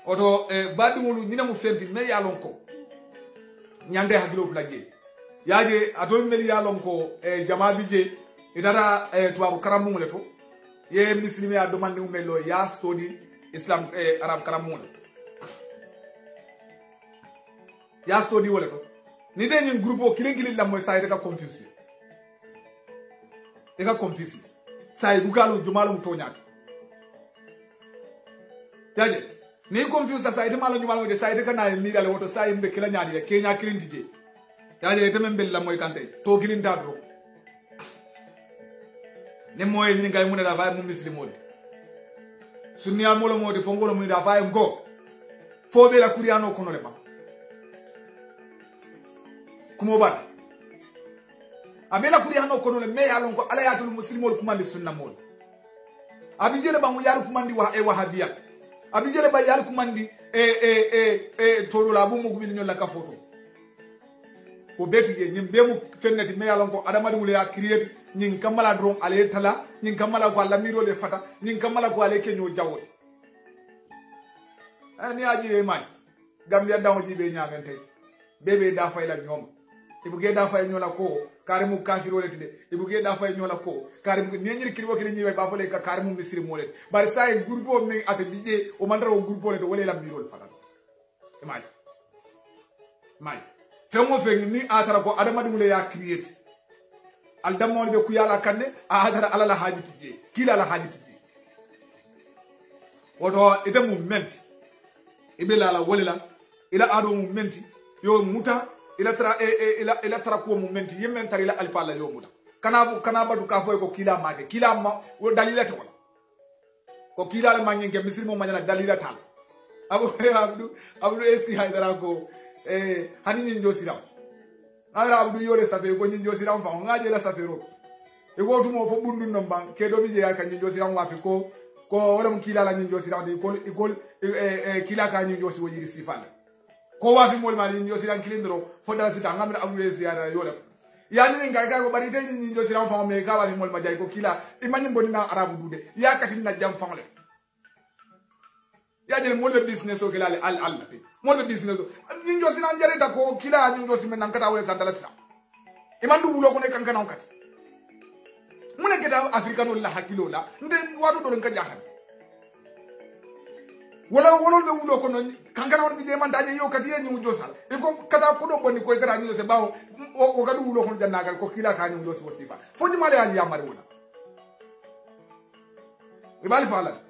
oto badi mulu nyina mu fenti me yalo ko nyande hagilo plaje yaje atol me yalo ko jama bije itata tuwa karamu le to ye muslimi a demande mu melo ya study islam arab karamu ya study wala to ni de ñen groupe kilin la moy say daga confuse say bukalu jumalu to ñaat yaje ni confuse say de malu jumalu de say daga na mi dal woto say mbe kila ñaadi de kenya kilin tije yaje te men bel la moy kante to kilin dadro ne moy ni ngay mun da fay mu muslimo sunniya molo modi fo ngolo mu da fay ngo fo be la kuriano kono le ba kumo bat abela kuri hano kono le me yalon ko ala yatul muslimol kumandi sunna mol abijele ba mu yar kumandi wa wahabiya abijele ba yar kumandi tolo la bu mu gumi nyola ka photo ko beti ge nyim be mu fennati me yalon ko adama dum le ya create nyin kamala dron ale tala nyin kamala ko lamiro le fata nyin kamala ko ale kenyo jawoti ani aji be may gambia dawo jibe nyaagante bebe da fay la ñom ibuge da fay nyola ko karimu kafiro le tide ibuge da fay nyola ko karimu ni nyiri kiri wakiri nyiwe ba fole ka karimu misiri mole bari say groupe mi ate dije o mandara o groupe le to wala la biro le fata mai femo fe ni atara ko adama dum le ya create al damon be ku yala kanne a hadara ala la hajiti je kila la hajiti je woto ite movement ibela la wala ila ado movement yo muta ila tra ko movement yemen tari la alfa la yo muta kana badu ka foy ko kila mate kila ma wo dalila to ko kila la mangi ke misri mo manyana dalila tal abdu esti haydara ko hani ni njosira ara abdu yole safe ko ni njosira fa ngaje la safero e go tumo fo bundu nomba ke do bi je ya kan njosira wafi ko wala mkila la njosira de ikol kila ka njosi wojiri sifana ko wafi mol mali njosira kilindro fo dara sita ngamra abdu ziyara yole yani ngai ko bari te njosira fa me ka wafi mol majay ko kila imani mboni na arabu dude ya katin na jam famle ya jere mol business o kilale al mol business o njosira njareta ko kila njosi men nankata wala sandala sita imandu bulo ko ne kankana on kati muna keta africano la hakilo la nde wadu do nka jahan wala wolol be wulo ko non kankana won bije man daje yo kati yenyu josal e ko kata ko do bonni ko kata ñu se bawo o gadu wulo ko jannagal ko kila ka ñu josi wasifa fonni male ali yamari wala e bali fala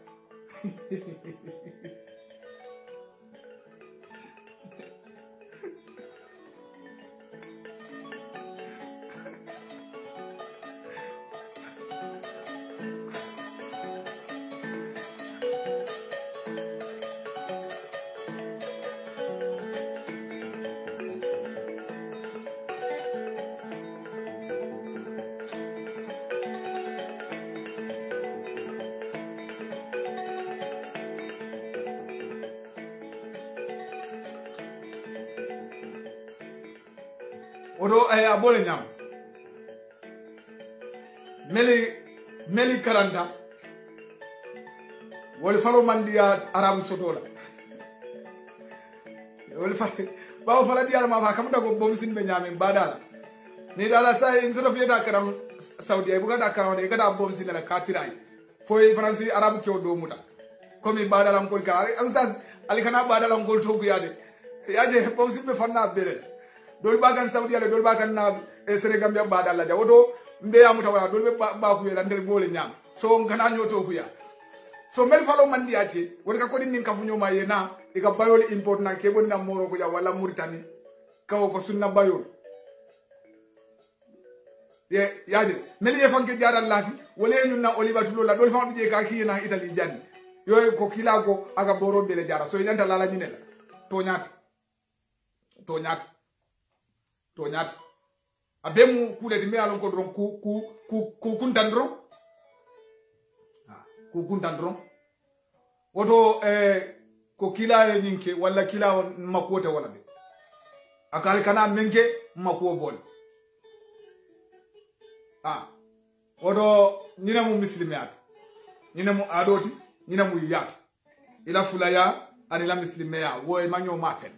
odo abole nyam meli karanda wol falo mandiya arabu sotola wol fa bawo fala diala ma fa kam dago bom sin be nyame badala ni dala say in soto fieta karam saudi ay buga da karam de gada bom sin la katiray foy franci arabu kyo do muta komi badala ngol ka ansas ali kana badala ngol to guyade yaje bom sin be fanna bele dol bagan saudi ale dol bagan na Senegal be badala ja wodo mbe amuta wa dol be ba ku yela nder bole nyam so ngana nyoto ku ya so mel falo mandi ace woni ka ko din ka funyo ma yena e ka bayol import na ke bonni na moro ko ja wala Mauritanie kawo ko sunna bayol ye yaade mel ye fanke jaral lati wala nyun na oliva tulo la dol fam je ka ki na Italy janni yoy ko kila ko aga boro bele jara so yanta lala nyinela to nyat abemu kuleti me alon ko dron ku kuntandro ku kuntandro woto ko kila nyinke wala kila makota wala be akal kana menke mako bol woto nyina mu muslimat nyina mu adoti nyina mu yat ila fulaya ani la muslimeya wo manyo mafen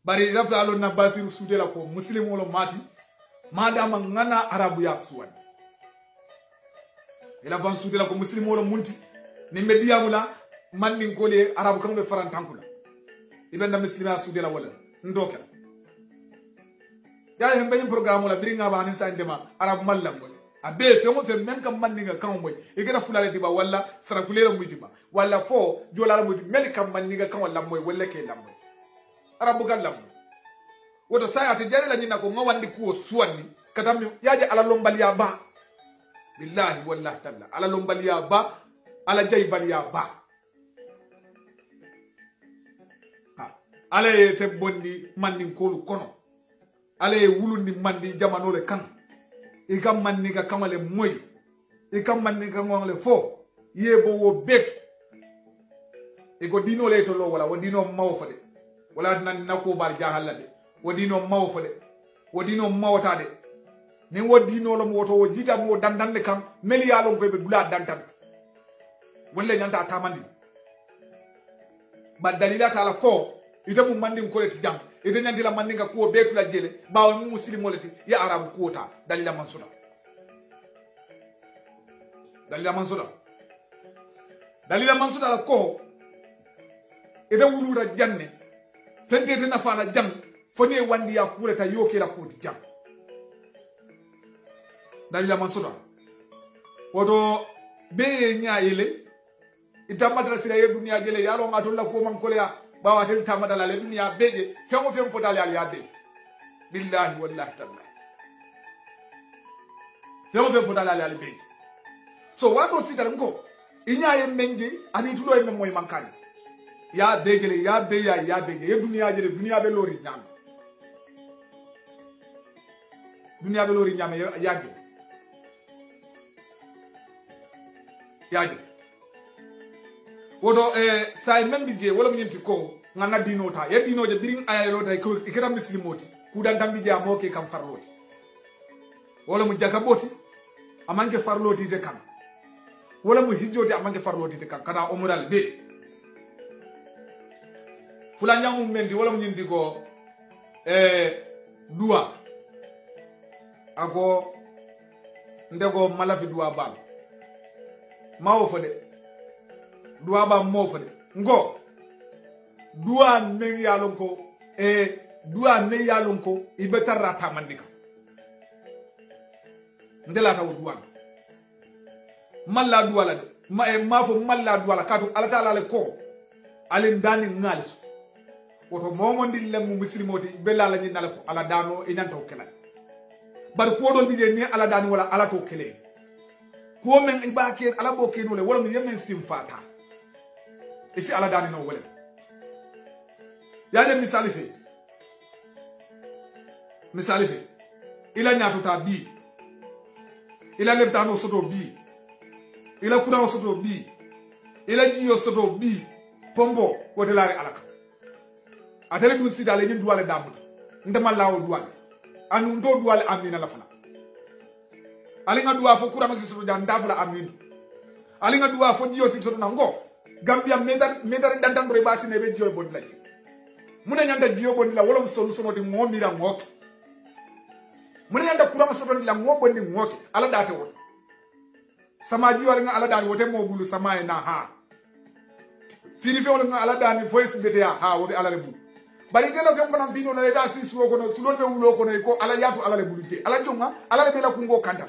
bari rafta alon na basiru sudela ko muslim wala mati madama ngana arabu ya suwan ila ban sudela ko muslim wala munti ni mediya mula man min ko le arabu kam be farantankula ibenda muslima sudela wala ndoka ya hembe ni programme wala biringa ba ni sandema arabu mallam wala abe fe mo fe men kam man ninga kan moy e gada fulale diba wala sarakulera muytiba wala fo jolala muyti mel kam man ninga kan wala moy wala ke lam arabu gallam woto saya te jare la nyina ko ngawandi ko suwani katam yaje ala lombaliya ba billahi wallahi ta'ala ala lombaliya ba ala jaybaliya ba ala te bondi mandin ko kono ala wulundi mandi jamano le kan e kam manni ga kamale moy e kam manni ga ngole fo yebo wo bet e ko dino le to lo wala wo dino mawfa de wala nan nako bar jahalla de wodino mawfo de wodino mawta de ni wodino lo moto wo jita mo dandan de kam meliyalon ko be dula dantan wolle nyanta tamandi ba dalila tala ko ita mu mandin ko leti jam ite nyanti la mandinga kuo betu la jele bawo mu muslimo leti ya arabu kuota dalila mansura dalila mansura ko ite wulura janne fente te nafala jang foni wandi ya kureta yoke la koti jang dalila mansura wodo be nyaayele itamadala sila ye dunia jele yalo ngatolla ko man kolya bawa tel tamadala le dunia beje fengo fem fotale al ya be billahi wallahi ta'ala fengo fem fotale al beje so wado sidal ngo inyaaye menje ani tudo e moy mankani ya begele ya be ya bege ye dunia jele dunia be lori nyam dunia be lori nyam ya yaje wodo say membi je wala munyenti ko ngana dino ta ye dino je birin aya lota ko ikira muslimoti kudan tambi je amoke kam farloti wala mu jakaboti amanke farloti de kam wala mu hijjoti amanke farloti de kam kada omural be fula nyamu mendi wala munyenti ko dua ako ndego malafi dua bal mawo fode duwa ba mo fode ngo duwa men yalon ko duwa men yalon ko ibetarra tamandika ndela taw duwa malla duwa la de ma fo malla duwa la katu ala taala le ko ale ndani ngalis woto momondi lemu muslimoti bella la nyina ko ala dano e nyanta ko kala bar ko dol bije ni ala dani wala ala to kele ko men ibake ala bo keno le wala mi yemen simfata isi ala dani no wala ya je misali fe ila nyatuta bi ila lebta no soto bi ila kuna soto bi ila jiyo soto bi pombo wote laari alaka atele dun sida le ndim duwale damu ndema lawo duwale anu ndo duwale amina la fana alinga duwa fo kurama siso jan ndafla amin alinga duwa fo jiyo siso na ngo Gambia medar dandan re basi ne be jiyo bon la muna nyanda jiyo bon la wala solution de mo mira ngok muna nyanda kurama soto la ngo bon ni ngok ala date won sama jiyo nga ala dani wote mo bulu sama na ha fini fe wala nga ala dani voice bete ha wobe ala rebu bari tela fe ngona bino na da si suwo kono sulon be wulo kono ko ala yatu ala le bulute ala jonga ala le bela kungo kanda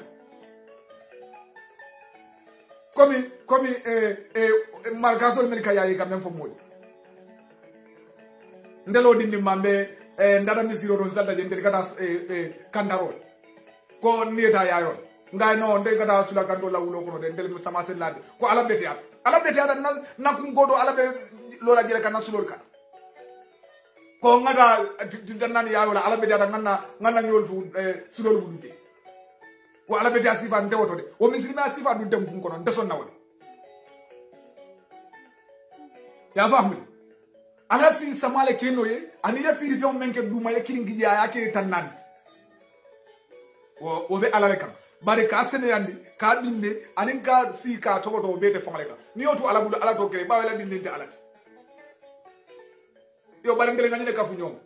komi malgasol melika yayi quand même fo moy ndelo dindi mambe ndada misiro don salda je ndeli kata kandaro ko nieta yayo ngay no ndel kata sula kando la wulo kono de ndel sama selade ko ala beti ada na kungo do ala be lola jere kana sulol kan ko ngada dinnan yayo la ala beti ada nganna nyol fu sulol bulute ko ala beti asifa ndewoto de o mislima asifa dun dem ko non deson nawol ya famu ala si samale keno ye ani ya firi fe menke duma ya kiringi ya yake tannan o be ala le kam bari ka sene yandi ka binde anin ka si ka to do be te famale ka ni otu ala bulu ala to kere ba wala dinde ala yo bari ngele ngani le kafu nyom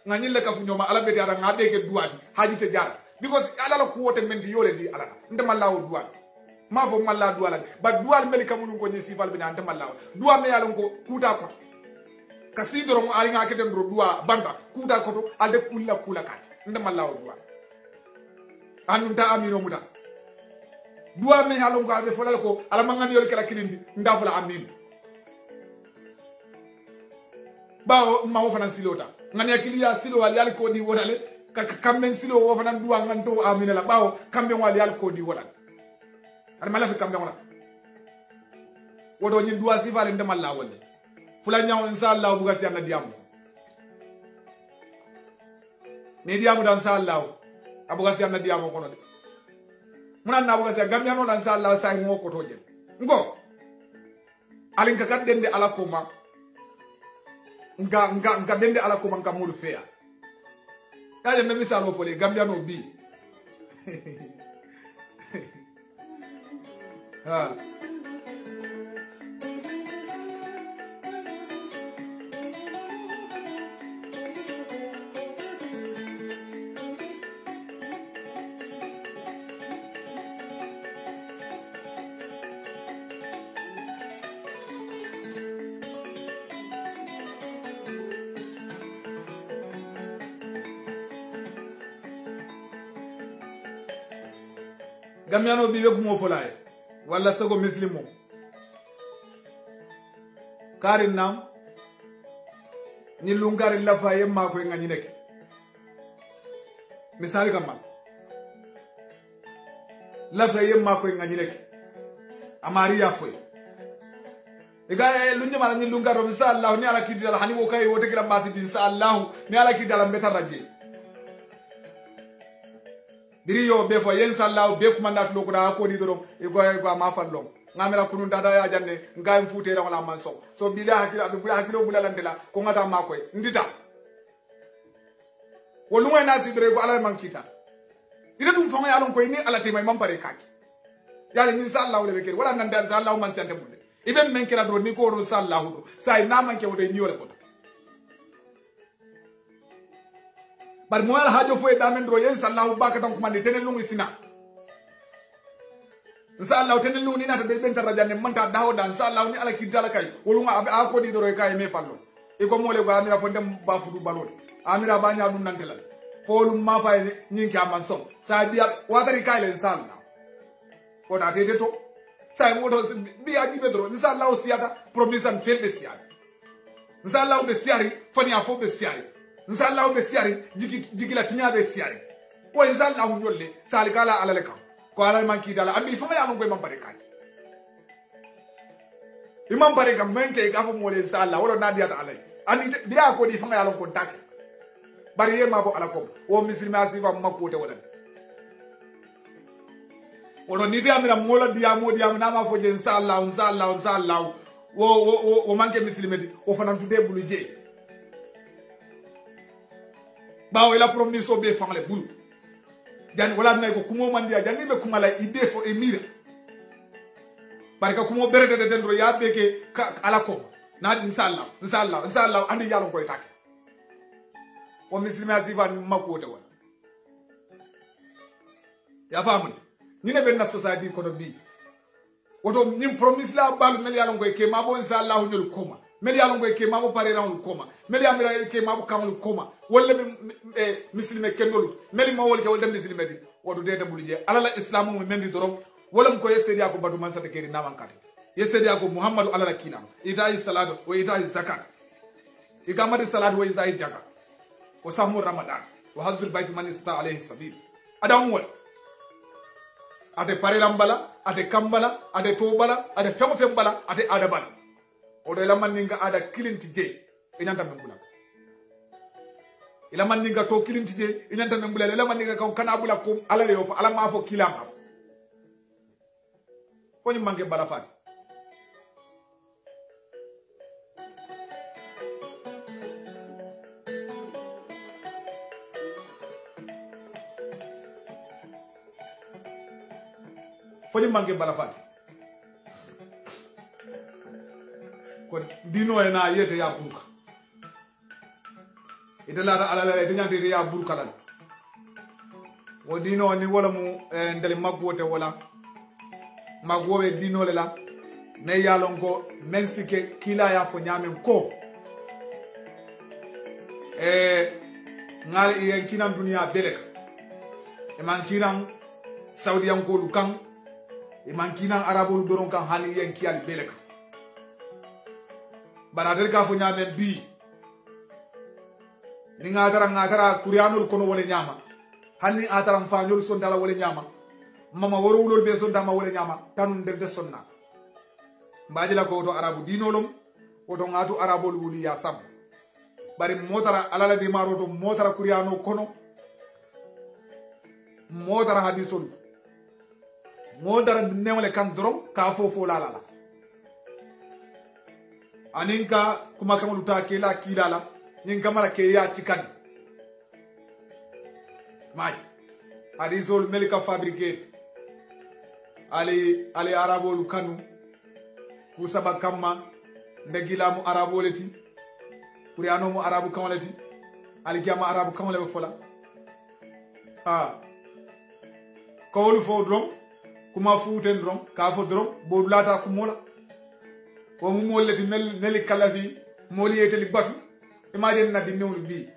ngani le kafu nyom ala be dara ngabe ke duati haji te jara because ala la kuwote menti yole di ala ndema lawo duati ma fo malla duala ba dual meli kamun ko ni sifal bi nan malla dua me yalon ko kuta ko ka sidoro mo ari nga keden ro dua banda kuta ko alde kula ka nda malla dua anu ta amino muda dua me yalon ko albe folal ko ala mangani yol kala kilindi nda fola amin ba ma wo fanan silota ngani akiliya silo wal yal ko di wodale ka kamben silo wo fanan dua nganto amina la bawo kamben wal yal ko di wodale ar mala fi kambe wala wodo nyi duwa sifale ndemal la wala fula nyaaw inshallah bu gasi na diam ne diam dan inshallah abu gasi na diam ko no de munan na bu gasi gamya no dan inshallah say mo ko toje ngo alin ka kat dende ala ko ma nga dende ala ko man ka mulu feya ya je mbi salo fole gamya no bi ha gamiano bibe kumo folaye walla sago muslimo karin nam ni lungari lafa yemma ko ngani nek misali kamma lafa yemma ko ngani nek amari ya foy ega lunni mala ni lungaro misallahu ni ala kidala hani wo kay wote kila basi insallahu ni ala kidala mbeta rajje diri yo be fo yen sallahu be kumanda to ko da ko di do e go ma fallom ngamela kunun dada ya janne ngam fuute la wala man so bila hakila be bula hakilo bula landela ko ngata makoy ndita wolu ngoy na sidre ko ala man kita ida dum fanga yalon koy ni ala temay mam pare kaki yalla min sallahu le beker wala nan dal sallahu man sante bulle ibe men kira do ni ko ro sallahu do say na man ke wode ni wala ko bar mo ala hajo fo e damen do yen sallahu bakatam ko man tenen lungu sina inshallah tenen lungu ni nata be ben tarajane manta dawo dan inshallah ni ala kidala kay wolunga a ko di do kay me fallo e ko mole go amira fo dem ba fudu balol amira ba nya dum nantela fo lum ma fay ni ki aman som sa biya watari kay len inshallah ko da tete to say mo do biya di bedro inshallah o siata promisan fel be siari inshallah be siari fani afo be siari inshallah be siari jigila tinya be siari o inshallah nyolle salikala ala lekam ko ala man ki dala andi fama ya ngo mam bare kay imam bare kam men ke ka fo mo le inshallah wala na diata alay andi dia ko di fama ya ko tak bari ye mabo ala ko o muslima sifa makote wala wala ni dia mira mola dia mo dia na ma fo je inshallah wo manke muslimeti o fanan tude bulu je bawo ila promise o be fangle bulu jan wala nay ko kumo mandia janni be kumala ide fo e mira barka kumo berete de dendro ya beke ala ko na inshallah andi yalo koy tak o muslima sifa makote wala ya famu ni ne ben na society ko do bi woto nim promise la balu mel yalo koy ke mabo inshallah nyul koma mel yalo koy ke mabo pare rawul koma mel yamira ke mabo kamul koma wala muslime kenolu mel ma wol ke wol dem muslime di wodo deta bulije alala islamu mo mendi dorom wala ko yesedi ko badu man sata keri naman kati yesedi ko muhammadu alala kina ita salatu wa ita zakat ikamati salatu wa ita jaga wa samu ramadan wa hazul bait man ista alayhi sabil adam wol ate pare lambala ate kambala ate tobala ate fembala ate adabala odo la man ninga ada kilinti je inanta membula ila man ninga to kilinti je inanta membula ila man ninga kana bula ko ala le fo ala ma fo kilama ko ni manke bala fati foni manke bala fati ko dino ena yete ya buka idala ala la de nyante ya buka lan wo dino ni wala mu ndele magwote wala magwowe dino le la ne yalon ko mensike kila ya fo nyamen ko ngal yen kinan dunia beleka e man kinan saudiyan ko lukan e man kinan arabol doron kan hali yen kiyal beleka baradel ka fo nyamen bi ni ngatara kurianul kono wole nyama hanni ataram fañol sondala wole nyama mama woro wulol be sonda ma wole nyama tanun de sonna mbaji la ko to arabu dinolom oto ngatu arabol wuli ya sab bari motara alala di maro to motara kuriano kono motara hadisol motara newle kan drom ka fofo la aninka kuma kama luta kila kilala ninka mara ke ya tikani mai hadisol melika fabricate ali arabo lukanu kusaba kama ndegila mu arabo leti kuriano mu arabu kamoleti ali kiyama arabu kamole fola kawlu fo drom kuma fuuten drom ka fo drom bo lata kumola o mu molleti meli kalafi moli yeteli batu imagine na di newlu bi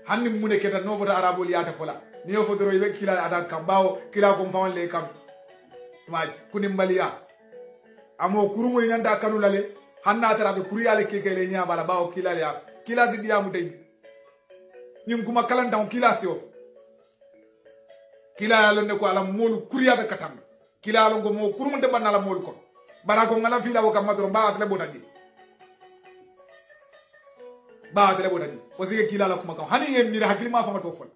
hanni mune keta no bota arabol yata fola ni yo fodoro ibe kila ada kambao kila ko fawon le kam ma kunimbaliya amo kurumo nyanda kanu lale hanna tara be kuriyale kekele nya bala bawo kila le kila sidiya mu dey ñim kuma kalanta on kila sio kila yalo ne ko ala molu kuriya be katam kila yalo ngo mo kurumo de banala molu ko bara ko ngala fi la ko kamadro ba atle botaji ba atle botaji o sige kila la kuma kam hani yem mira hakili ma fama to fon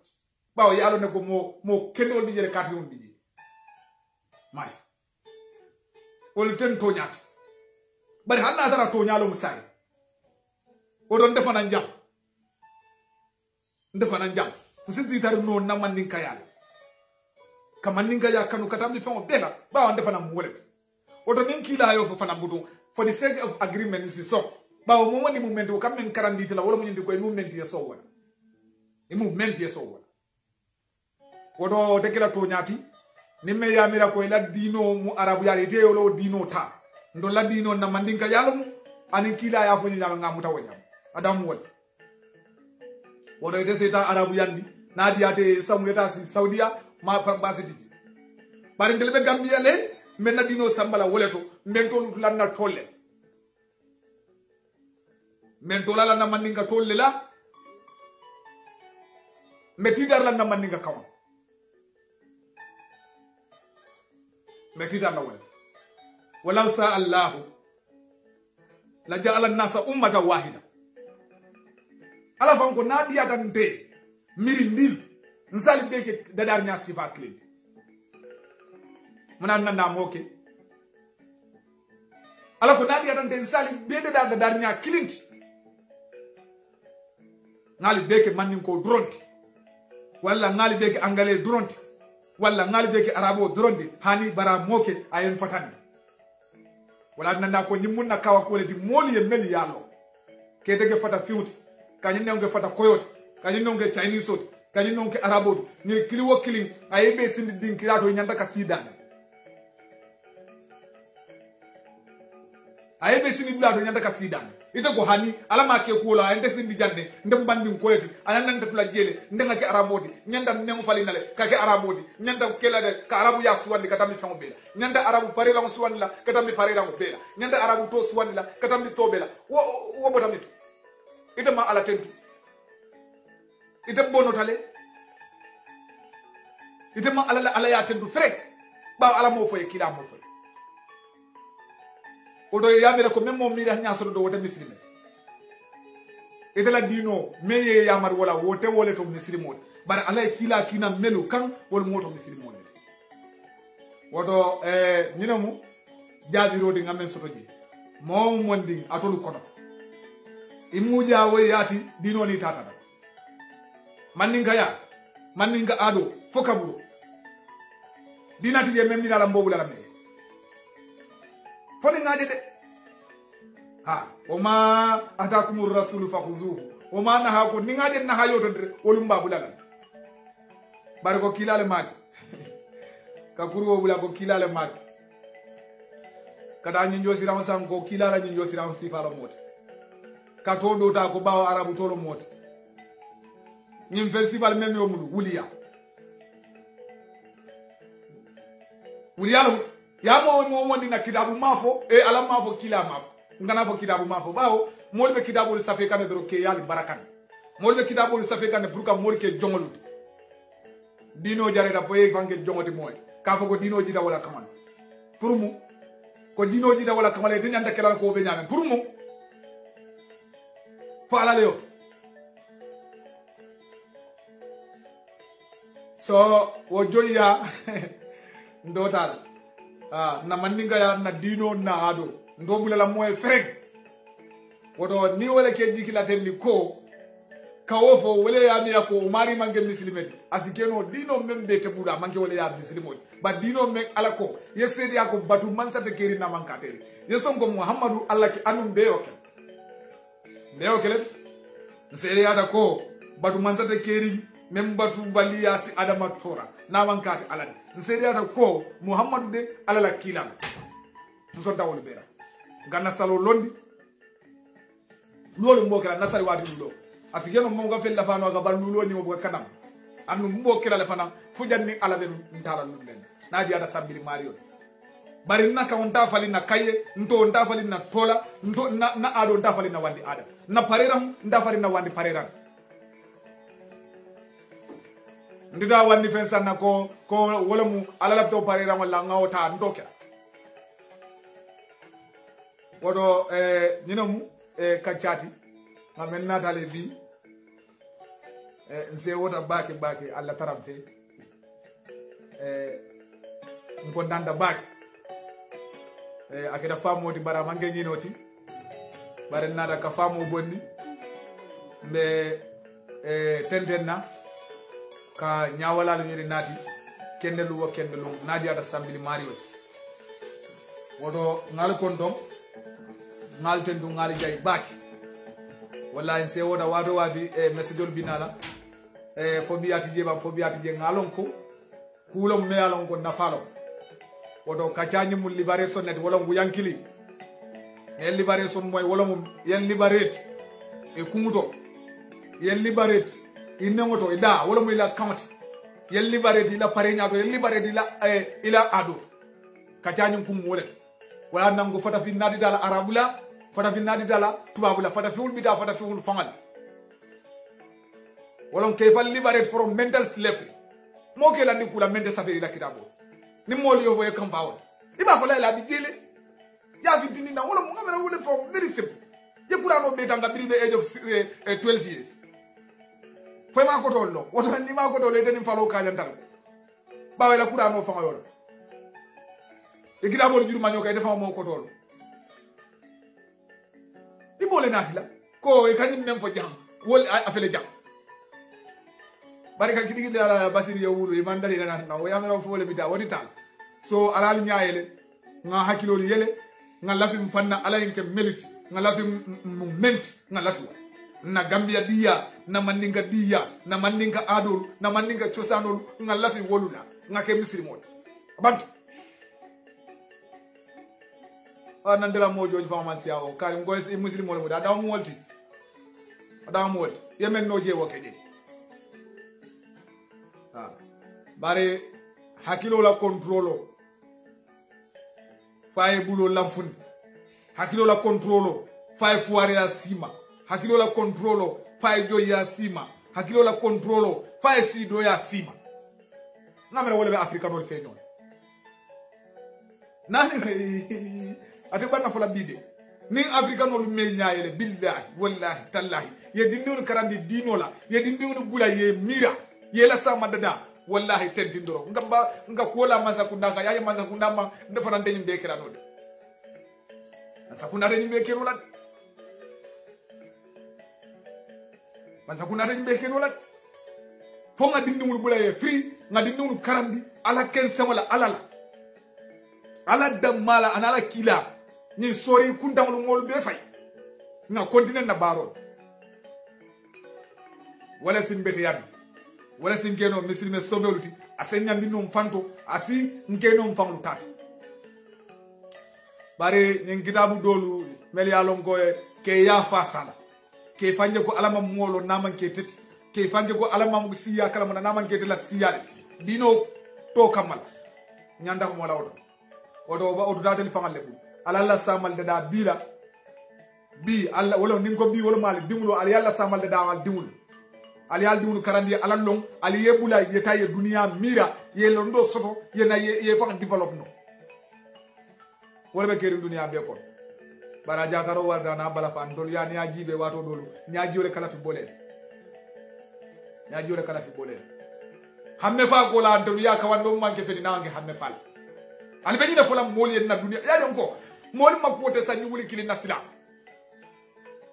bawo yalo ne ko mo kendol bi jere kati on bi ji may wol ten to ñat bari hanna tara to ñalo musay o don defana njam ndefana njam musidi tar no na mandin kayal kamandin kaya kanu katamli famo bela ba ndefana muwolet o to nin kila yo fo fana budu for the sake of agreement is so ba o mo woni movement o kam men karanditi la wala mo ñindi ko movement ye so wala e movement ye so wala o do dekela to ñati nimme yamira ko la dino mu arabu yali te yo lo dino ta ndo la dino na mandin kayalo mu anin kila ya fo ñama ngamuta wonyam adam wol wodo ite seta arabu yandi nadi ate samuyeta si saudia ma basiti bari ndelbe gambia le menna dino sambala woleto mentolu lanna tolle mentola lanna mandinga tolle la metidar lanna mandinga kawan metidar la wala sa allah la ja'ala an-nasa ummatan wahida ala fanko nadi atante miri ndil nsali beke dadar nya sifa clean munan nanda moke ala ko nadi atante nsali bede dadar nya clean ngali beke mannin ko dronti walla ngali beke angale dronti walla ngali beke arabo dronti hani bara moke ayen fatandi wala nanda ko nyimmunna kawa ko leti moli e meli yalo ke dege fata fiuti kanyin nonge fata koyote kanyin nonge chinese ot kanyin nonge arabo ni kiliwo killing ayebe sindi din kirato nyanda ka sidane ayebe sindi blato nyanda ka sidane ite ko hani alama ke kula ende sindi jande ndem bandi ko leti anan tan tula jele ndenga ke arabo di nyanda nemu fali nale ka ke arabo di nyanda kela de ka arabu ya suwandi katami famo bela nyanda arabu pare la suwandi la katami pare la bela nyanda arabu to suwandi la katami to bela wo botami ite ma ala tentu ite bono tale ite ma ala ya tentu frek ba ala mo foye kila mo foye odo ya mira ko memmo mira nya so do wote mislime ite la dino meye ya mar wala wote wole to mislimo bar ala kila kina melu kan wol moto mislimo wodo nyinamu jaabiro de ngamen soto ji mo mondi atolu kono imuja wo yati dino ni tata maninga ya maninga ado fokaburo dinati je memina la mbobu la me foni ngaje de ha oma atakumur rasul fakhuzuhu oma na ha ko ni ngaje na ha yoto de wolum babu la bar ko kilale mak ka kurwo bula ko kilale mak kada nyinjo siram sam ko kilala nyinjo siram sifala mota ka to do ta ko bawo arabu tolo mota ñim festival même yo mulu wuliya wuliya ya mo dina kitabu mafo e ala mafo kila mafo ngana fo kitabu mafo bawo molbe kitabu le safe kan dro ke yali barakan molbe kitabu le safe kan pour ka mol ke jongolut dino jare da poye fange jongoti moy ka fo ko dino jida wala kamal pour mu ko dino jida wala kamal te nyanda kelal ko be nyame pour mu fo ala le yo so wo joya ndotal na mandinga ya na dino na ado ndobula la moy freg wodo ni wala ke jikila tenni ko kawofo wala ya mi ko mari mangi muslimeti asikeno dino membe te buda mangi wala ya muslimoti ba dino mek ala ko yesedi ya ko batu mansata keri na mankateri yeson ko muhammadu allah ki anum beyoke nsere ya da ko batu mansata keri mem batu baliya si adama tora na mankati alade nsere ya da ko muhammadu de alala kilam nso dawol bera ganna salo londi lolu mo kala nasari wadi lo asigeno mo ga fel lafano ga bar lulo ni mo kanam anu mbo kila le fana fu janni ala be ntala lunden na di ada sambili mario bari na ka onta fali na kaye nto onta fali na tola nto na ado onta fali na wandi ada na pareram nda fali na wandi pareram ndida wandi fensa na ko wala mu ala lafto pareram wala ngawta ndoke wodo nyinamu kachati ngamen na dale bi nse wota bake alla taramfe nko ndanda bake akeda famo di bara mange nyinoti bare nada ka famo bonni mbe tentenna ka nyawala lu nyiri nati kendelu nadi ada sambili mario wodo ngal kondom ngal tendu ngal jay bake wallahi nse woda wado wadi message binala fobiati je ngalon ko kulom me alon ko nafalo wodo kachanyi mu liberation net wala ngu yankili liberation moy wala mu yen liberate kumuto yen liberate inengoto ida wala mu ila county yen liberate ila pareñato yen liberate ila ado kachanyi kum wala wala nango fata fi nadi dala arabula fata fi nadi dala tubabula fata fi ulbita fata fi ul fangal wala kayfa liberate from mental slavery mo ke la ni kula mental safari la kitabo ni moli yo voye kambawol iba fola la bijele ya fitini na wala mo ngamera wole for very simple ye kura no be tanga biri be age of 12 years foi ma ko tollo woto ni ma ko tollo e tani falo ka jantal bawe la kura no fa ngayol e kitabo juru ma nyoka e defa mo ko tollo ibole natila ko e kanyim nem fo jam wol afele jam barika kidi ala basiri yawulu e mandari na o yamero fo le bita wodi tal so ala nyaayele nga hakilol yele nga lafi mfanna ala yinke meliti nga lafi menti nga lafi na Gambia diya na mandinga diya na mandinga adol na mandinga chosanol nga lafi wolula nga ke misri mod bantu anandela mojo fama siawo kari ngoy si muslim mo da daw molti yemen no je wokeje bare hakilo la controlo faye bulo lamfun hakilo la controlo faye fuare ya sima hakilo la controlo faye joy ya sima hakilo la controlo faye sido ya sima ngamere wole be afrika no fe non nani ate banna fola bide ni afrika no me nyaayele billahi wallahi tallahi ye dindu karandi dinola ye dindu bula ye mira ye la sama dada wallahi tentindoro nga kola manza kundanga yaye manza kundama ndefana ndenyi mbekera node manza kundata nyimbekero lat manza kundata nyimbekero lat fo nga dindumul bulaye free nga dindumul karandi ala kense wala ala damala anala kila ni sori kundamul ngol be fay nga continue na baro wala simbete yad wala sinkeno misilime sobelti asenya mbino mfanto asi nkeno mfanglu tati bare nyen kitabu dolu mel ya longo ke ya fasala ke fanje ko alama molo naman ke teti ke fanje ko alama mu siya kala mana naman ke tela siya dino to kamal nyanda ko mola odo ba odo dadel fangal lebu alalla samal da bila bi alla wala ningo bi wala mal dimulo al yalla samal da mal dimulo ali al diwul karandi ala long ali yebula yetaye dunia mira ye londo soto ye na ye fa develop no wala be keri dunia be ko bara jakaro warda na bala fan dol ya ni ajibe wato dolu nyaaji wala kala fi bolé hamme fa ko la dol ya ka wando manke fedi nange hamme fal ali be ni da folam moli na dunia ya yonko moli makote sanni wuli kili nasila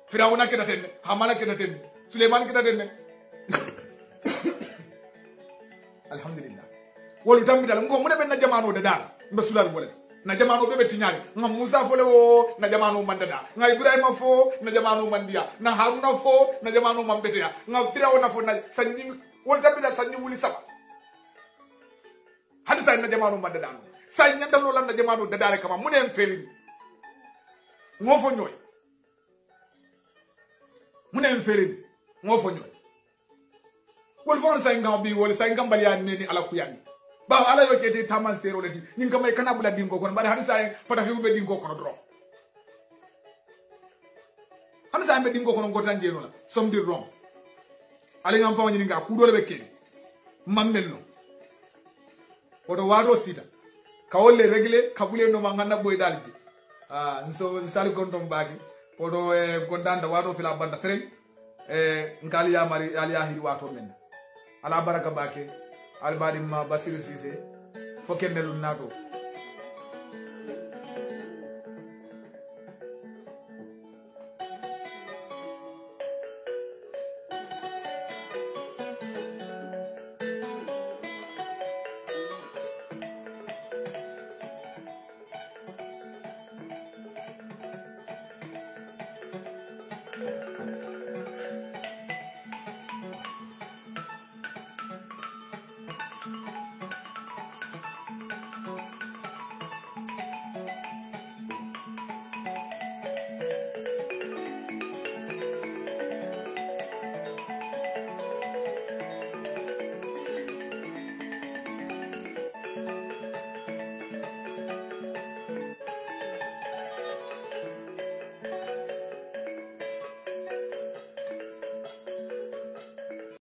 firawuna kedaten hamana kedaten suleiman kedaten alhamdulillah wolu tammi dal ngo mu de ben na jamano de dal mbe sulal wala na jamano be tinyari ngam musa fole wo na jamano mandada nga ibrahima fo na jamano mandia na haruna fo na jamano mambetea nga firawuna fo na sanni wolu tammi dal sanni wuli saba hadisa na jamano mandada say nyanda lo lan na jamano de dal kama mu ne feri ngo fo nyoy mu ne feri ngo fo nyoy wol fon sa ngam bi wol sa ngam bal yani ni ala kuyani ba ala yo kete tamal fero lati nyin kamay kana bula dingo kon bari hadisa fata hewbe dingo kono dro hadisa ambe dingo kono gotan jeno la som dir rom ali ngam fawni nga ku dole be ken mammelno wodo wado sita kawolle regle kabule no ma ganna boy daldi so sali gondom bagi wodo gondanda wado fila banda fereng nkali ya mari ali ya hiri wato men ala baraka bake albadi ma basir sise fokennelu nato